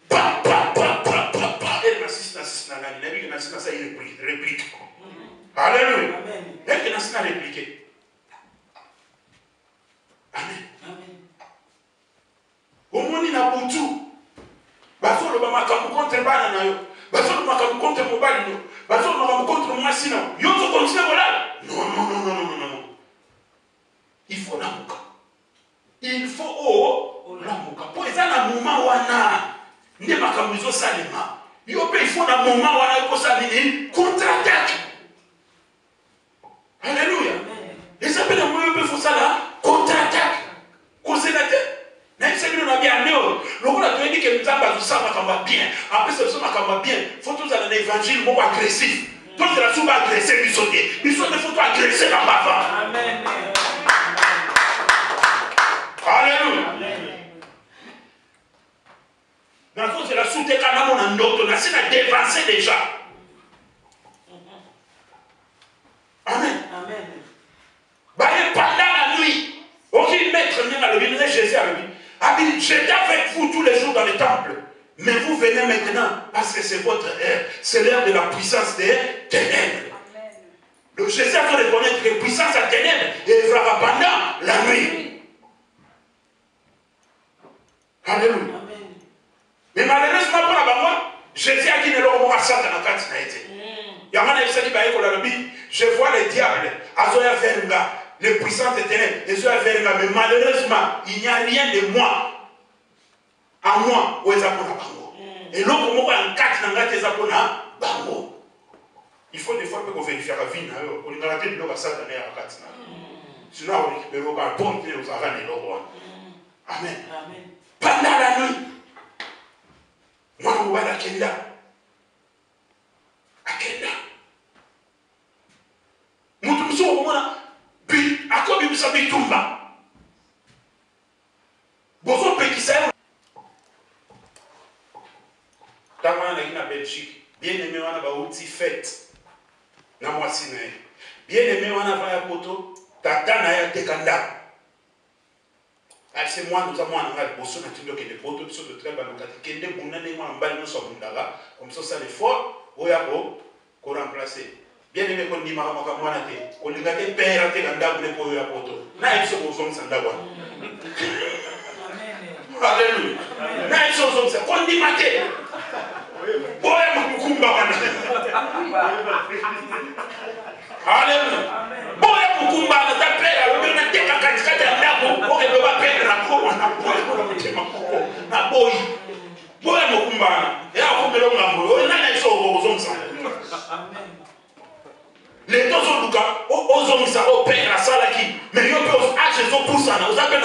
Speaker 1: Pa pa pa pa pa pa. Et na six na ngani na bi na six na ça il réplique. Alléluia. Est-ce que nous avons répliqué? Amen. Au moins, il y a Boutou. Baso le bama comme contre banana. Baso le bama comme contre mobile. Baso le bama contre moi sinon. Yo to continue voilà. Non. Il faut la mouka. Il faut la mouka. Pour ça la moment wana. Ne makamuzo salema. Yo pe il faut la moment wana ko salini contre-attaque. Alléluia. Et ça peut être faut ça là, contre-attaque. Causer la tête. Même si nous avons bien néo, le a dit que nous avons ça bien. Après ça, ça bien. Faut tous aller dans l'évangile, mot agressif. Tous la soupe agressée, ils sont des photos agressées dans ma femme.
Speaker 2: Amen.
Speaker 1: Alléluia. Dans le fond, c'est la soupe de canamon en d'autres. On a dévancé déjà. Amen. Pendant la nuit, aucun maître n'est à le Jésus a dit, j'étais avec vous tous les jours dans le temple. Mais vous venez maintenant parce que c'est votre ère. C'est l'ère de la puissance des ténèbres. Le Jésus a fait reconnaître que la puissance des ténèbres œuvrera pendant la nuit. Alléluia. Mais malheureusement pour la banque, Jésus a dit ne leur pas ça dans la carte n'a été. Je vois les diables, Azoya Verga, les puissances des ténèbres, Azoya Verga, mais malheureusement, il n'y a rien de moi. À moi, où est Zapona Bango. Et l'autre mot, en 4 n'a Zapona Bango. Il faut des fois que vous vérifiez la vie, on a raté de l'eau à Satané à 4. Sinon, on récupère au bon Dieu, aux arènes et l'eau. Amen. Pendant la nuit, moi, je vois la Kenda. Akenda. Mutu mso mwana bi akobi Belgique. Bien aimé, on a une fête. Na moi si bien aimé, on a un poto. Tata na ya tekanda. C'est moi, nous avons un bosso, nous avons des potos, nous avons très bonnes catégories. Nous avons un bal, nous sommes là. Comme ça, c'est fort. Oyabo, qu'on remplace. Bien aimé, qu'on dit, maman, qu'on a été. On dit, que père a été ganda, vous n'avez pas eu un poteau. N'a pas eu son sang d'avoir. Alléluia. N'a pas eu son sang. Qu'on dit, maté. Boya Mukumba. Alléluia. Boya Mukumba, ta père, on a été katikati ya ndako, on ne peut pas perdre la peau, on a na boy. Boya Mukumba, et à vous on a un aux les deux autres gars, aux hommes, ça au père, à Salaki, mais il y a Jésus pour ça, vous appelez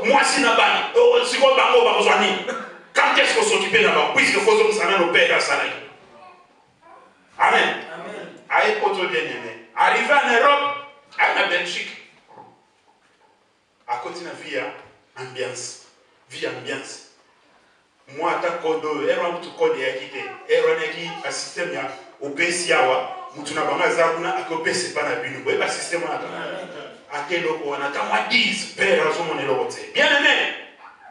Speaker 1: moi si n'a pas, si vous avez besoin. Quand est-ce qu'on s'occupe d'abord? Puisque faut que ça nos pères à Salaki. Amen. Aïe, poto bien aimé. Arrivé en Europe, à la Belgique, à côté de la vie, ambiance. Vie ambiance. Moi, ta code, erreur tout code est quitté. Erreur n'est qui un système au PCA. Mutuna banga zakuna akope c'est pas na binu. Vous voyez système là. À quel loco on a quand 10 pères à son côté. Bien aimé.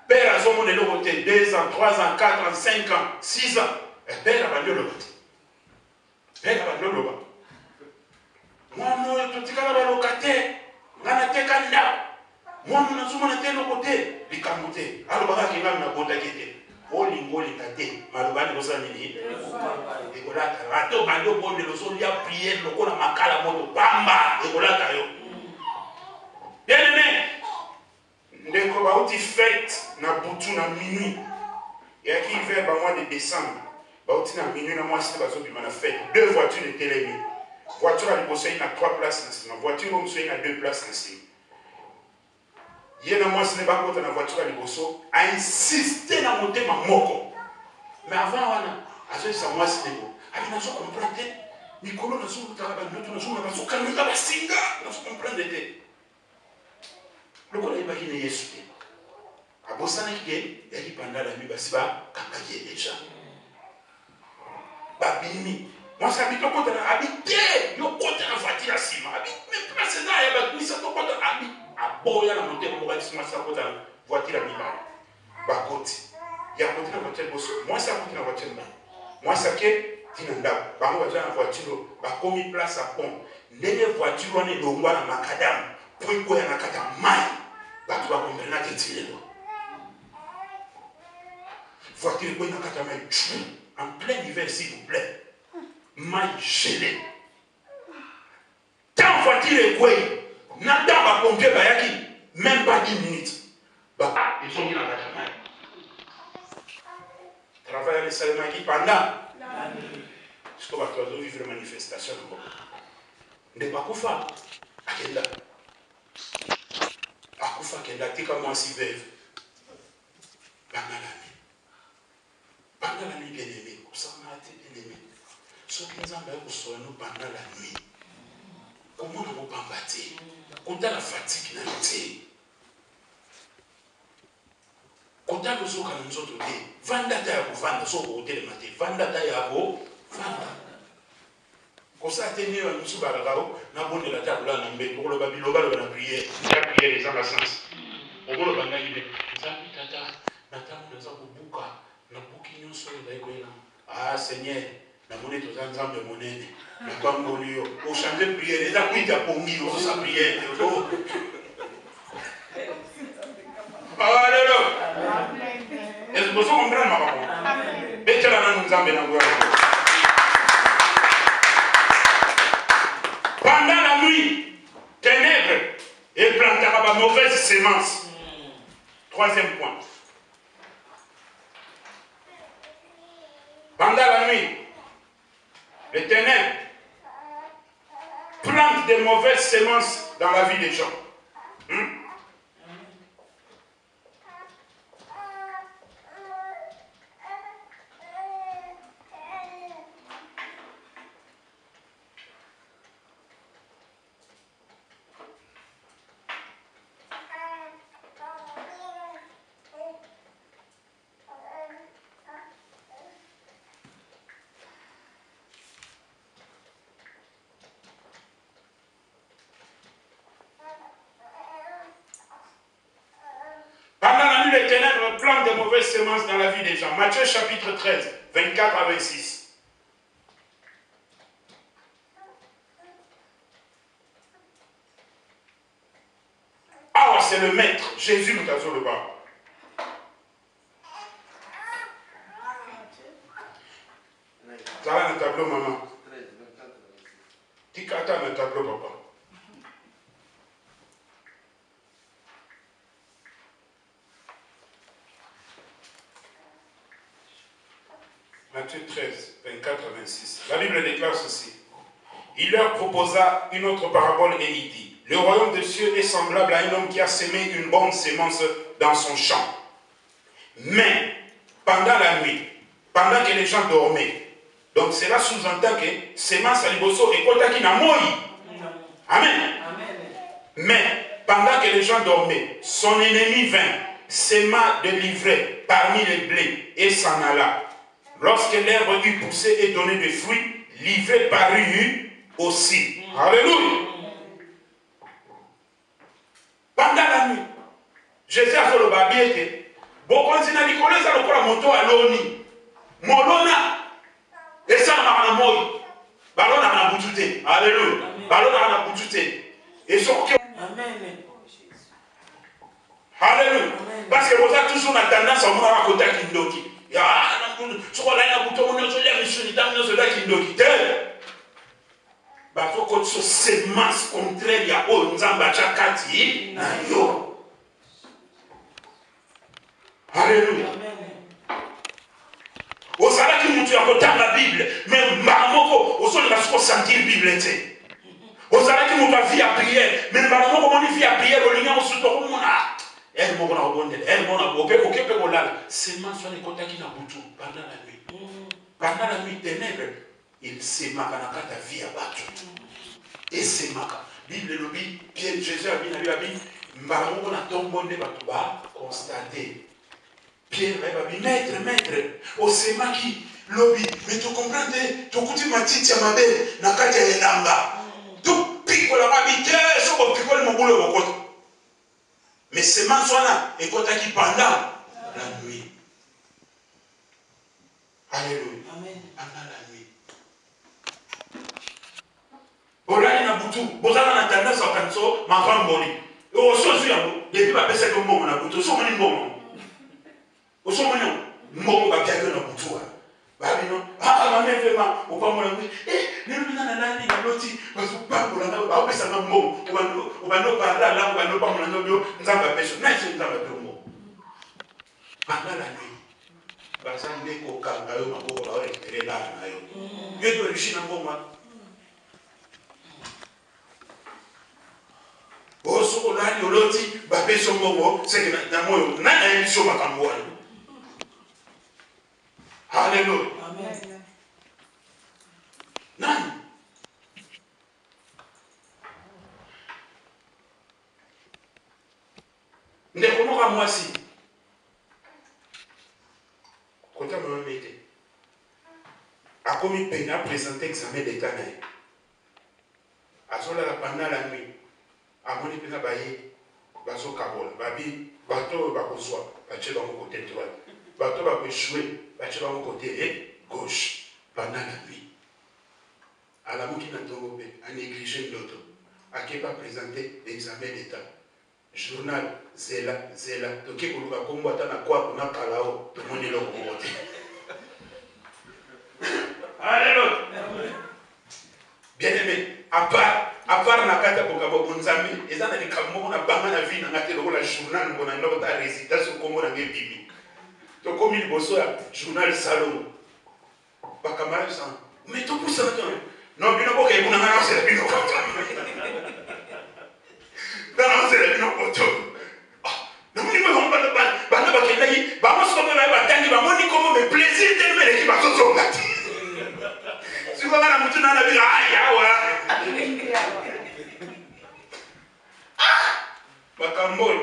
Speaker 1: Père à son côté 2 ans, 3 ans, 4 ans, 5 ans, 6 ans. Et père a vendu le côté. Père a vendu le côté. Moi, nous, tout le locataire. On a été candidat. Moi, nous sommes été le côté. Les camotés. Alors, on a été là, on a été. Oli tate malobani kosanini ekolata rato bando bonde losoli ya prière lokola makala moto pamba ekolata yo bien aimé ndeko bauti fête na butu na minuit et qui vers ba mois de décembre bauti na minuit na mois c'est bazo bima na fête 2 voitures de télé voiture à liboso na 3 places na sima voiture au monsieur na 2 places na sima. Il y a moi ce n'est pas contre la voiture à liboso a insisté dans mon thème moko. Mais avant à ce ça moi c'est bon. Avec nous comprendre Nicolas nous sommes travailler nous nous sommes nous quand nous singa nous comprendre té. Le quoi imagine Yesu. A bosana qui est il pendant la nuit basiba kangaye déjà. Babini moi ça habite contre la habiter yo contre la voiture à cima habite même place là il y a ça to contre habite a boya na monter pour aller sur ça contre voiture à mibale bakoti ya côté la voiture bosso moi ça côté la voiture là moi ça que tinanda bango baza na voiture ba komi place à pont ndenge voiture on est longwa na makadam pour ko ya na kata mai batu ba comprendre que tilelo voiture ko na kata mai en plein hiver s'il vous plaît mai gelé tant voiture est quoi n'attends pas pompier bayaki même pas 10 minutes bah ils sont mis dans la caméra travailler les salariés qui pendant ce qu'on va vivre une manifestation n'est pas kufa akenda akufa kenda tika moi si veuve pendant la nuit bien aimé comme ça on a été bien aimé ce qui nous a fait pour nous pendant la nuit. Comment on va pas battre? Quand la fatigue n'a été. Quand on a besoin de nous autres, vendata ya vendre sur le hôtel matin, vendata ya vendre. Quand ça a tenu un monsieur Baragao, n'a pas de la table là, n'a pas pour le babiloba de la prière, la prière les gens la sens. Au bout de la banane, Zambi tata, natama na zabu buka, na buki nyonso ya ah Seigneur. La monnaie aux ensemble de monnaie, la Congolio, au champ de prière, les appuis de Pongi, au sa prière. Alléluia. Est-ce que vous comprenez ma parole? Bétela nous emmène. Pendant la nuit, ténèbres, et plantera ma mauvaise sémence. Troisième point. Pendant la nuit, les ténèbres plantent des mauvaises semences dans la vie des gens. plante des mauvaises semences dans la vie des gens. Matthieu chapitre 13, 24 à 26. Ah, c'est le maître. Jésus nous a sur le bas. Ça va dans le tableau, maman. Ticata dans le tableau, papa. Matthieu 13, 24 à 26. La Bible déclare ceci. Il leur proposa une autre parabole et il dit, le royaume des cieux est semblable à un homme qui a semé une bonne sémence dans son champ. Mais, pendant la nuit, pendant que les gens dormaient, donc cela sous-entend que sémence à liboso et kota qui n'a moi. Amen. Mais, pendant que les gens dormaient, son ennemi vint, sema de l'ivraie parmi les blés et s'en alla. Lorsque l'herbe eut poussé et donné des fruits, l'ivraie parut aussi. Alléluia. Pendant la nuit, Jésus a fait le babier. Bon, quand il a dit qu'on les a le moto à l'oni. Molona. Et ça, on a moi. Ballon a boutouté. Alléluia. Ballon a boutouté. Et son cœur.
Speaker 2: Amen.
Speaker 1: Alléluia. Parce que vous avez toujours la tendance à voir à côté de Kindoki. Bato ko so semence contraire ya o nzamba chakati na yo. Alléluia. Osala ki mutu ya kotanga Bible, mais mbamoko osoli basuko sentir Bible te. Osala ki mutu a vie à prière, mais mbamoko moni vie à prière olinga osuto komona. Elle m'a dit, elle m'a dit, semence sur les côtés qui n'a boutou pendant la nuit. Pendant la nuit ténèbres, il s'émaque dans ta vie à battre. Et s'émaque. Bible le dit, Pierre Jésus a dit, Mbaramoko n'a tombé de Batouba, constaté. Pierre a dit, maître, au s'émaque, lobby, mais tu comprends, tu écoutes ma tite à ma belle, n'a qu'à te l'anga. Tu piques la mabité, sur le pique le boulot au côté. Mais semence là, et quand qui pendant la nuit. Alléluia.
Speaker 2: Amen.
Speaker 1: Pendant la nuit. Voilà, il y a beaucoup. Vous avez la tendance à penser, ma femme mori. Et au sol, depuis ma personne comme moi, on a beaucoup. Au sol, on est bon. Au sol, on est bon. On va bien que nous beaucoup. Ah, ma mère fait mal. On va me dire, eh, nous sommes dans la nuit, nous sommes parce que pas pour la nuit, on va faire un mot. On va nous parler là, on va nous parler là, nous allons pas pêcher. Mais c'est nous allons faire un mot. Pendant la nuit, parce que nous sommes au Canada, nous sommes au Canada, nous sommes d'origine en Goma. Au sol, là, nous allons dire, bah, pêcher un mot, c'est que dans moi, on a une émission à Cameroun. Alléluia.
Speaker 2: Amen.
Speaker 1: Nani? Ndekomoka mwasi. Kota mama mete. A commis peine à présenter examen d'état naï. A sola la pendant la nuit. A moni pena baye. Baso kabola. Babi. Bato bakoswa. Bache dans mon côté droit. Bato bakochoué. Bache dans mon côté gauche. Pendant la nuit. À la mouki n'a pas négligé l'autre. À qui pas présenté l'examen d'état. Journal, Zela. Donc, il y a combat dans quoi on a calao. Tout le monde est là pour voter. Alléluia. Bien aimé, à part na kata kokabo bonzami, et ça n'a des camots na bama na vie na ngate le journal on a notre résidence au Congo na bibi. Donc comme il bosse journal salon. Pas camarade ça. Mais tout pour ça non, bien bon que vous n'avez pas c'est bien. Non, c'est bien auto. Non, mais on va pas que là, vamos comme là va tangi va moni comme me plaisir de me qui va se sauver. Si vous avez la mouture dans la vie, Bacambol.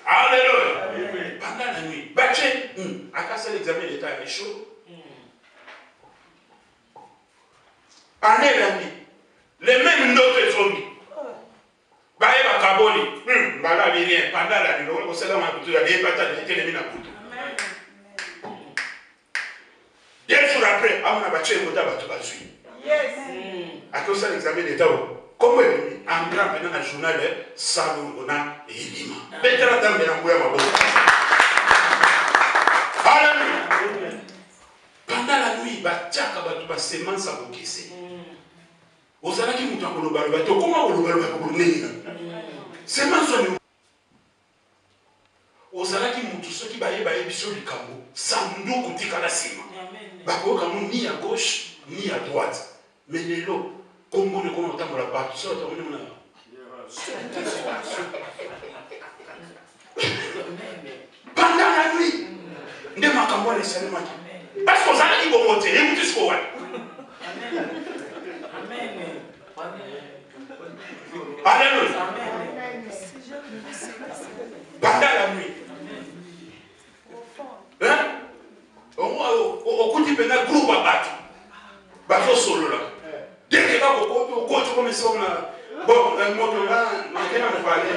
Speaker 1: Alléluia. Pendant la nuit. Baché. À casser l'examen d'état est chaud. Pendant la nuit. Les mêmes notes zombies. baye bakaboli bala bien pendant la nuit on sait comment tout aller pas ta télé mina kutu 2 jours après amuna ba tue kota ba to ba zui yes akosa l'examen d'état comment en grand pendant le journal ça on a élima betela tambe na ngoya mabo alléluia pendant la nuit ba tiaka ba to ba semence a bokese ozalaki mutu akoloba loba te okoma koloba loba kolonena semence oni ozalaki mutu soki baye biso likambo sanduku tika na sima bakoyoka mo ni à gauche ni à droite mais lelo kombo ne koma otambola bato so otamoni mona pendant la nuit nde makambo ala esalemaki parce que ozalaki bongo te emuti siko wana alléluia pendant la nuit okuti pena groupe ya bato bazosolola deke kaka okoti komisona bon moto nakena mobale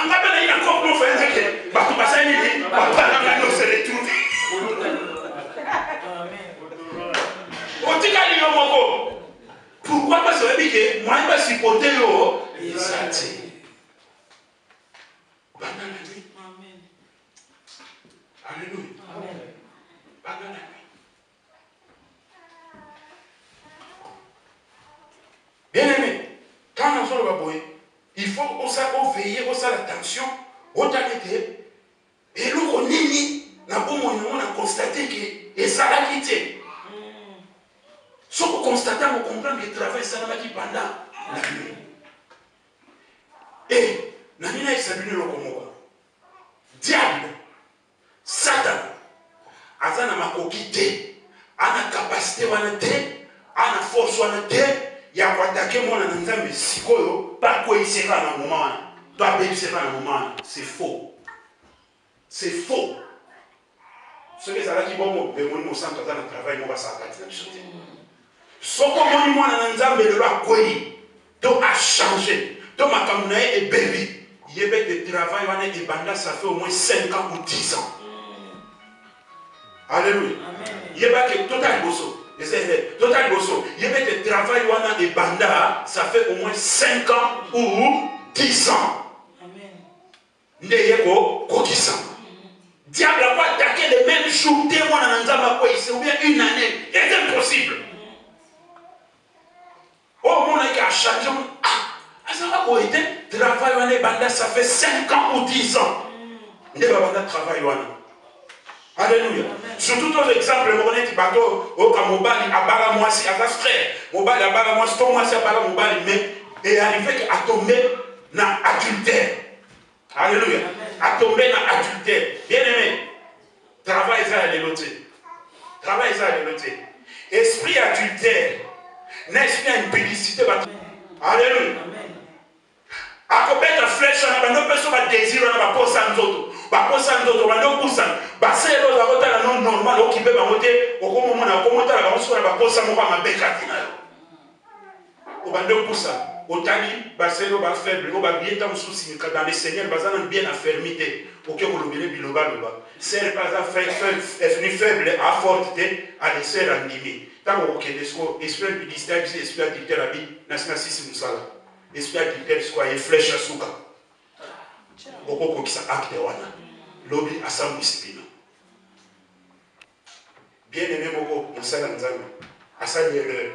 Speaker 1: ngabe na ina kopo nofayezeke bato basali nini bapananga nyonso retrouve otikali yo moko pourquoi parce oyebi ke moyen basipote yo eza te pendant la nuit alléluia pendant la nuit bien aimé quand nous sommes baboye il faut veiller au ça l'attention au talete et nous connaissons na bomo on a constaté que ezalaki te ce qu'on constate on comprend que le travail ezalaki pendant la nuit et namina esabine lokomoka diable Satan azana makoki te ana capacité wana te ana force wana te ya kwatake mona na nzambe sikoyo pa ko iseka na moment wana to abebiseka na moment wana c'est faux ce que ça là qui bon be moni mo santa za na travail mo basaka te na biso te soko moni mona na nzambe le lwa koyi to a changer to makambo na ye ebebi yebe de travail wana ebanda ça fait au moins 5 ans ou 10 ans. Alléluia. Yeba que total bosso. Total bosso. Yeba que travail wana ebanda ça fait au moins 5 ans ou 10 ans. Amen. Ndeyeko kokisa. Diable a pas attaqué les mêmes jours des mois dans nzamba quoi ici ou bien une année. C'est impossible. Oh mon a changé. Ça va pour aider. Travail wana ebanda ça fait 5 ans ou 10 ans. Ndeba banda travail wana. Alléluia. Surtout dans l'exemple, mon honnête bateau, au Kamobali, à Balamoisi, à ta frère, Mobali, à Balamoisi, ton moi, c'est à Balamobali, mais, et arrivé à tomber dans l'adultère. Alléluia. À tomber dans l'adultère. Bien aimé, travail ça à l'éloté. Travail ça à l'éloté. Esprit adultère, n'est-ce pas une publicité? Alléluia. À combien de flèches, on a besoin de désir, on a besoin de nzoto. Bakosa nzoto bando kusa baselo za kota la non normal okibe bangote okomo mona okomota la bangoso na bakosa moko mabeka tina o bando kusa otali baselo ba faible o ba bieta mususi dans le Seigneur bazana bien affermité oké kolobele biloba loba ser pas faible à forte à laisser animer tant au que desko esprit du distinct esprit du thérapie nasina sisi musala esprit du thérapie soit une flèche à souka okoko kisa acte wana lobi asambu sipino bien aimé moko mosala nzambe asali le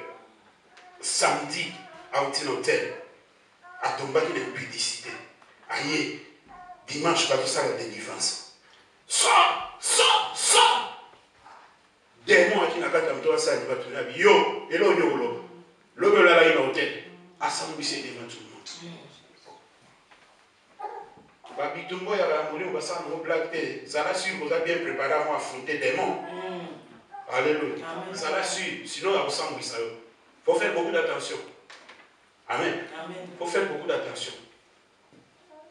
Speaker 1: samedi à un hôtel atombaki na publicité aye dimanche bato sala délivrance so démon aki na kata mto asali bato na yo elo nyolo lobi la na hôtel asambu se devant tout le monde. Babitumbo ya ramoni basa no black te ça la sûr vous a bien préparé à affronter des démons. Alléluia. Ça la sûr sinon ça ressemble ça. Faut faire beaucoup d'attention. Amen. Amen. Faut faire beaucoup d'attention.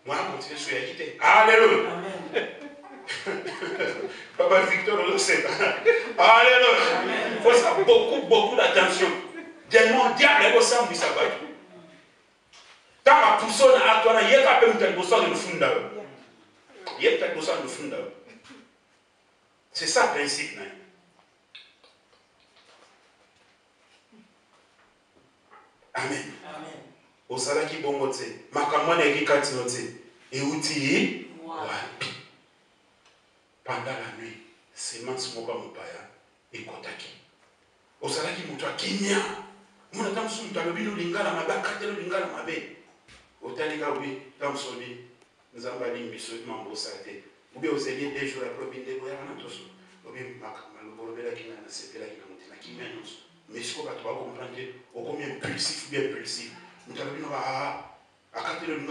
Speaker 1: Moi continuer sur l'équité. Alléluia. Amen. Papa Victor le sait. Alléluia. Faut ça beaucoup d'attention. Démon diable ressemble ça va. Tant que tout ça, il y a un peu de temps de funda. Il y a un peu de temps de funda. C'est ça le principe. Amen. Au salaire qui bon moté, ma campagne est qui noté et outil pendant la nuit, semence moka mopaya et kotaki. Au salaire qui monte à Kenya, mon attend sous le lobino lingala mabe, katelo lingala mabe. Au taliga oui, dans son lit, nous avons allé bisous mambo saté. Ou bien aux alliés des jours à probine de boya na toso. Ou bien le borobela qui n'a c'était là qui n'a monté na qui menos. Mais ce qu'on va comprendre, au combien impulsif ou bien impulsif. Nous avons dit, à côté de nous,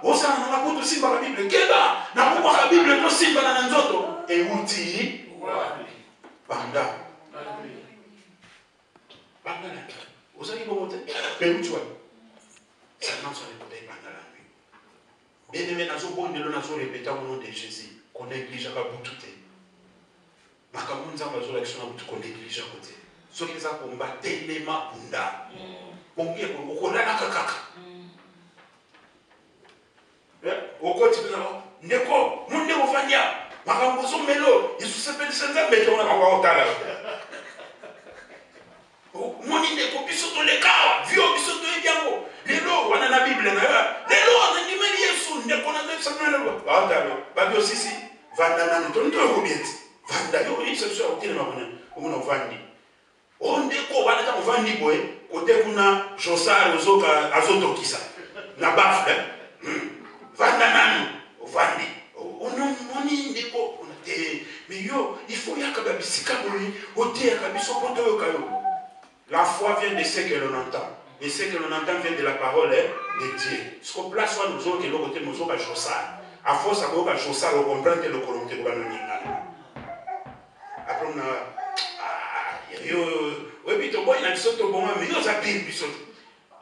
Speaker 1: on s'en a pas aussi par la Bible. Qu'est-ce que n'a pas la Bible aussi par la nzoto et outil panda. Panda. Vous savez comment c'est? Mais où tu vois? Ça n'a pas été pendant la nuit. Bien aimé, nous avons bon de nous répéter au nom de Jésus qu'on néglige à tout. Ma camoufle nous avons l'action à tout qu'on néglige à côté. Ce qui est combat tellement bunda. On dit qu'on a kaka. Au côté de là, Neko, mon Neko Fania, Maramboso Melo, il s'appelle Santa Beton à Wawatala. Mon Neko Bisoto le Kawa, Vio Bisoto Ediamo, les lots, on a la Bible, les lots, on a dit Yesu, Neko n'a pas sa main. Wawatala, Babio Sisi, Vandana, ton Robiet, Vandayo, il se soit au téléphone, on a vendu. On déco, on a vendu, côté kuna Josar, Ozoka, Azotokisa, na bafle, Vandananu, Vandi, on y déco, on a été, mais yo, il faut y avoir bisicaboli, au thé, à bisopoto, la foi vient de ce que l'on entend, et ce que l'on entend vient de la parole de Dieu. Ce qu'on place, soit nous autres, nous autres, nous autres, Josar, à force à voir Josar, on comprend que le colonté va nous dire. Après, on a. Oui, puis tu vois, il y a un saut au bon moment, mais il y a un pire puis saut.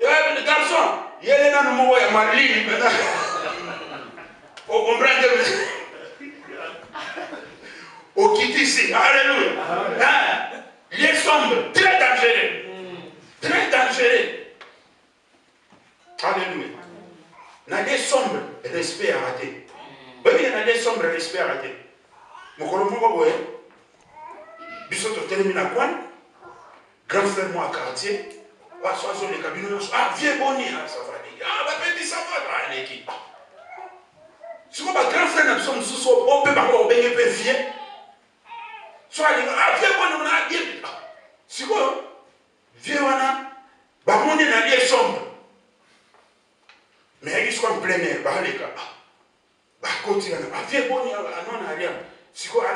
Speaker 1: Et le garçon, il y a un moment où il y a ma ligne maintenant. On comprend que. Au quitte ici, alléluia. Il est sombre, très dangereux. Très dangereux. Alléluia. Il y a des sombres, respect à rater. Oui, il y a des sombres, respect à rater. Mon colombo, oui. Bisous, tu termines à quoi? Grand frère, moi, à quartier. Ah, soit sur les cabinets. Ah, viens, boni, ça va aller. Ah, ma petite, ça va aller. Si mon grand frère n'a pas besoin de on peut pas bien un peu vieux. Soit les ah, viens, boni, on a bien. Si quoi? Viens, on a. Bah, mon est dans les sombres. Mais il est en plein air, bah, les gars. Bah, côté, ah, viens, boni, on a rien. Si quoi, à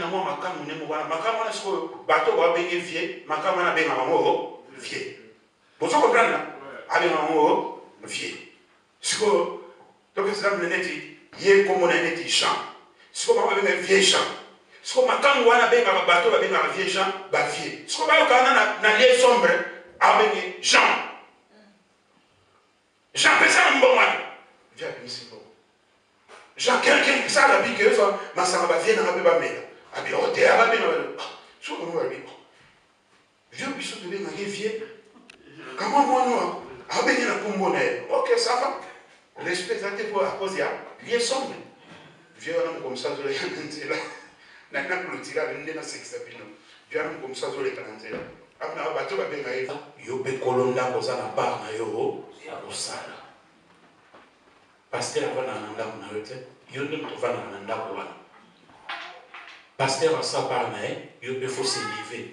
Speaker 1: moi, ma cam, on est mort. Ma cam, on a ce que bateau va bien vieux. Ma cam, on a bien un mot vieux. Vous comprenez là? À bien un mot vieux. Si quoi, donc c'est ça, le net, il est comme on a net, il chante. Si quoi, on a bien un vieux chant. Si quoi, ma cam, on a bien un bateau, va bien un vieux chant, bah vieux. Si quoi, on a un lieu sombre, à bien Jean. Jean, c'est ça, un bon mal. Viens, c'est bon. Jean, quelqu'un qui ça, la vie que ça, ma ça va venir à la mère. Ah bien, on est à la mère. Je suis venu à lui. Vieux bisou de l'un, vieux. Comment moi, nous, ah bien, il y a pour mon air. Ok, ça va. Respect, ça t'est pour à cause de lié sombre. Vieux homme comme ça, je l'ai dit là. N'a pas le tir à l'une de la sexe. Vieux homme comme ça, je l'ai dit là. Après, un bateau va bien arriver. Yo pe colonda cosa na bar na yo, au sala. Pasteur va na ndako na yote, yo nde mtova na ndako wana. Pasteur asa par na yo pe faut se lever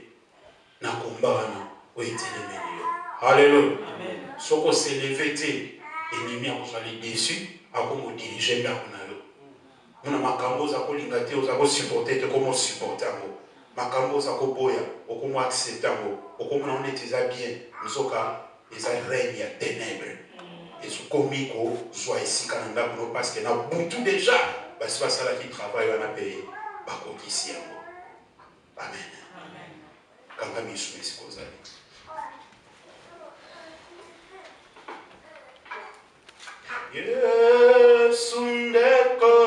Speaker 1: na komba wana o etelemeli yo. Alléluia. Amen. Soko se lever te ennemi akozali déçu akomo diriger ndako na yo. Muna makambo za kolinga te ozako supporter te comme supporter ngo. Makambo za koboya okomo accepter ngo. Okomo na on est bien. Nsoka eza règne ya ténèbres. Et ce comique soit ici Canada parce qu'il y a beaucoup déjà parce que c'est là qui travaille on a payé par contre ici amen quand même je suis ici cause Yesu ndeko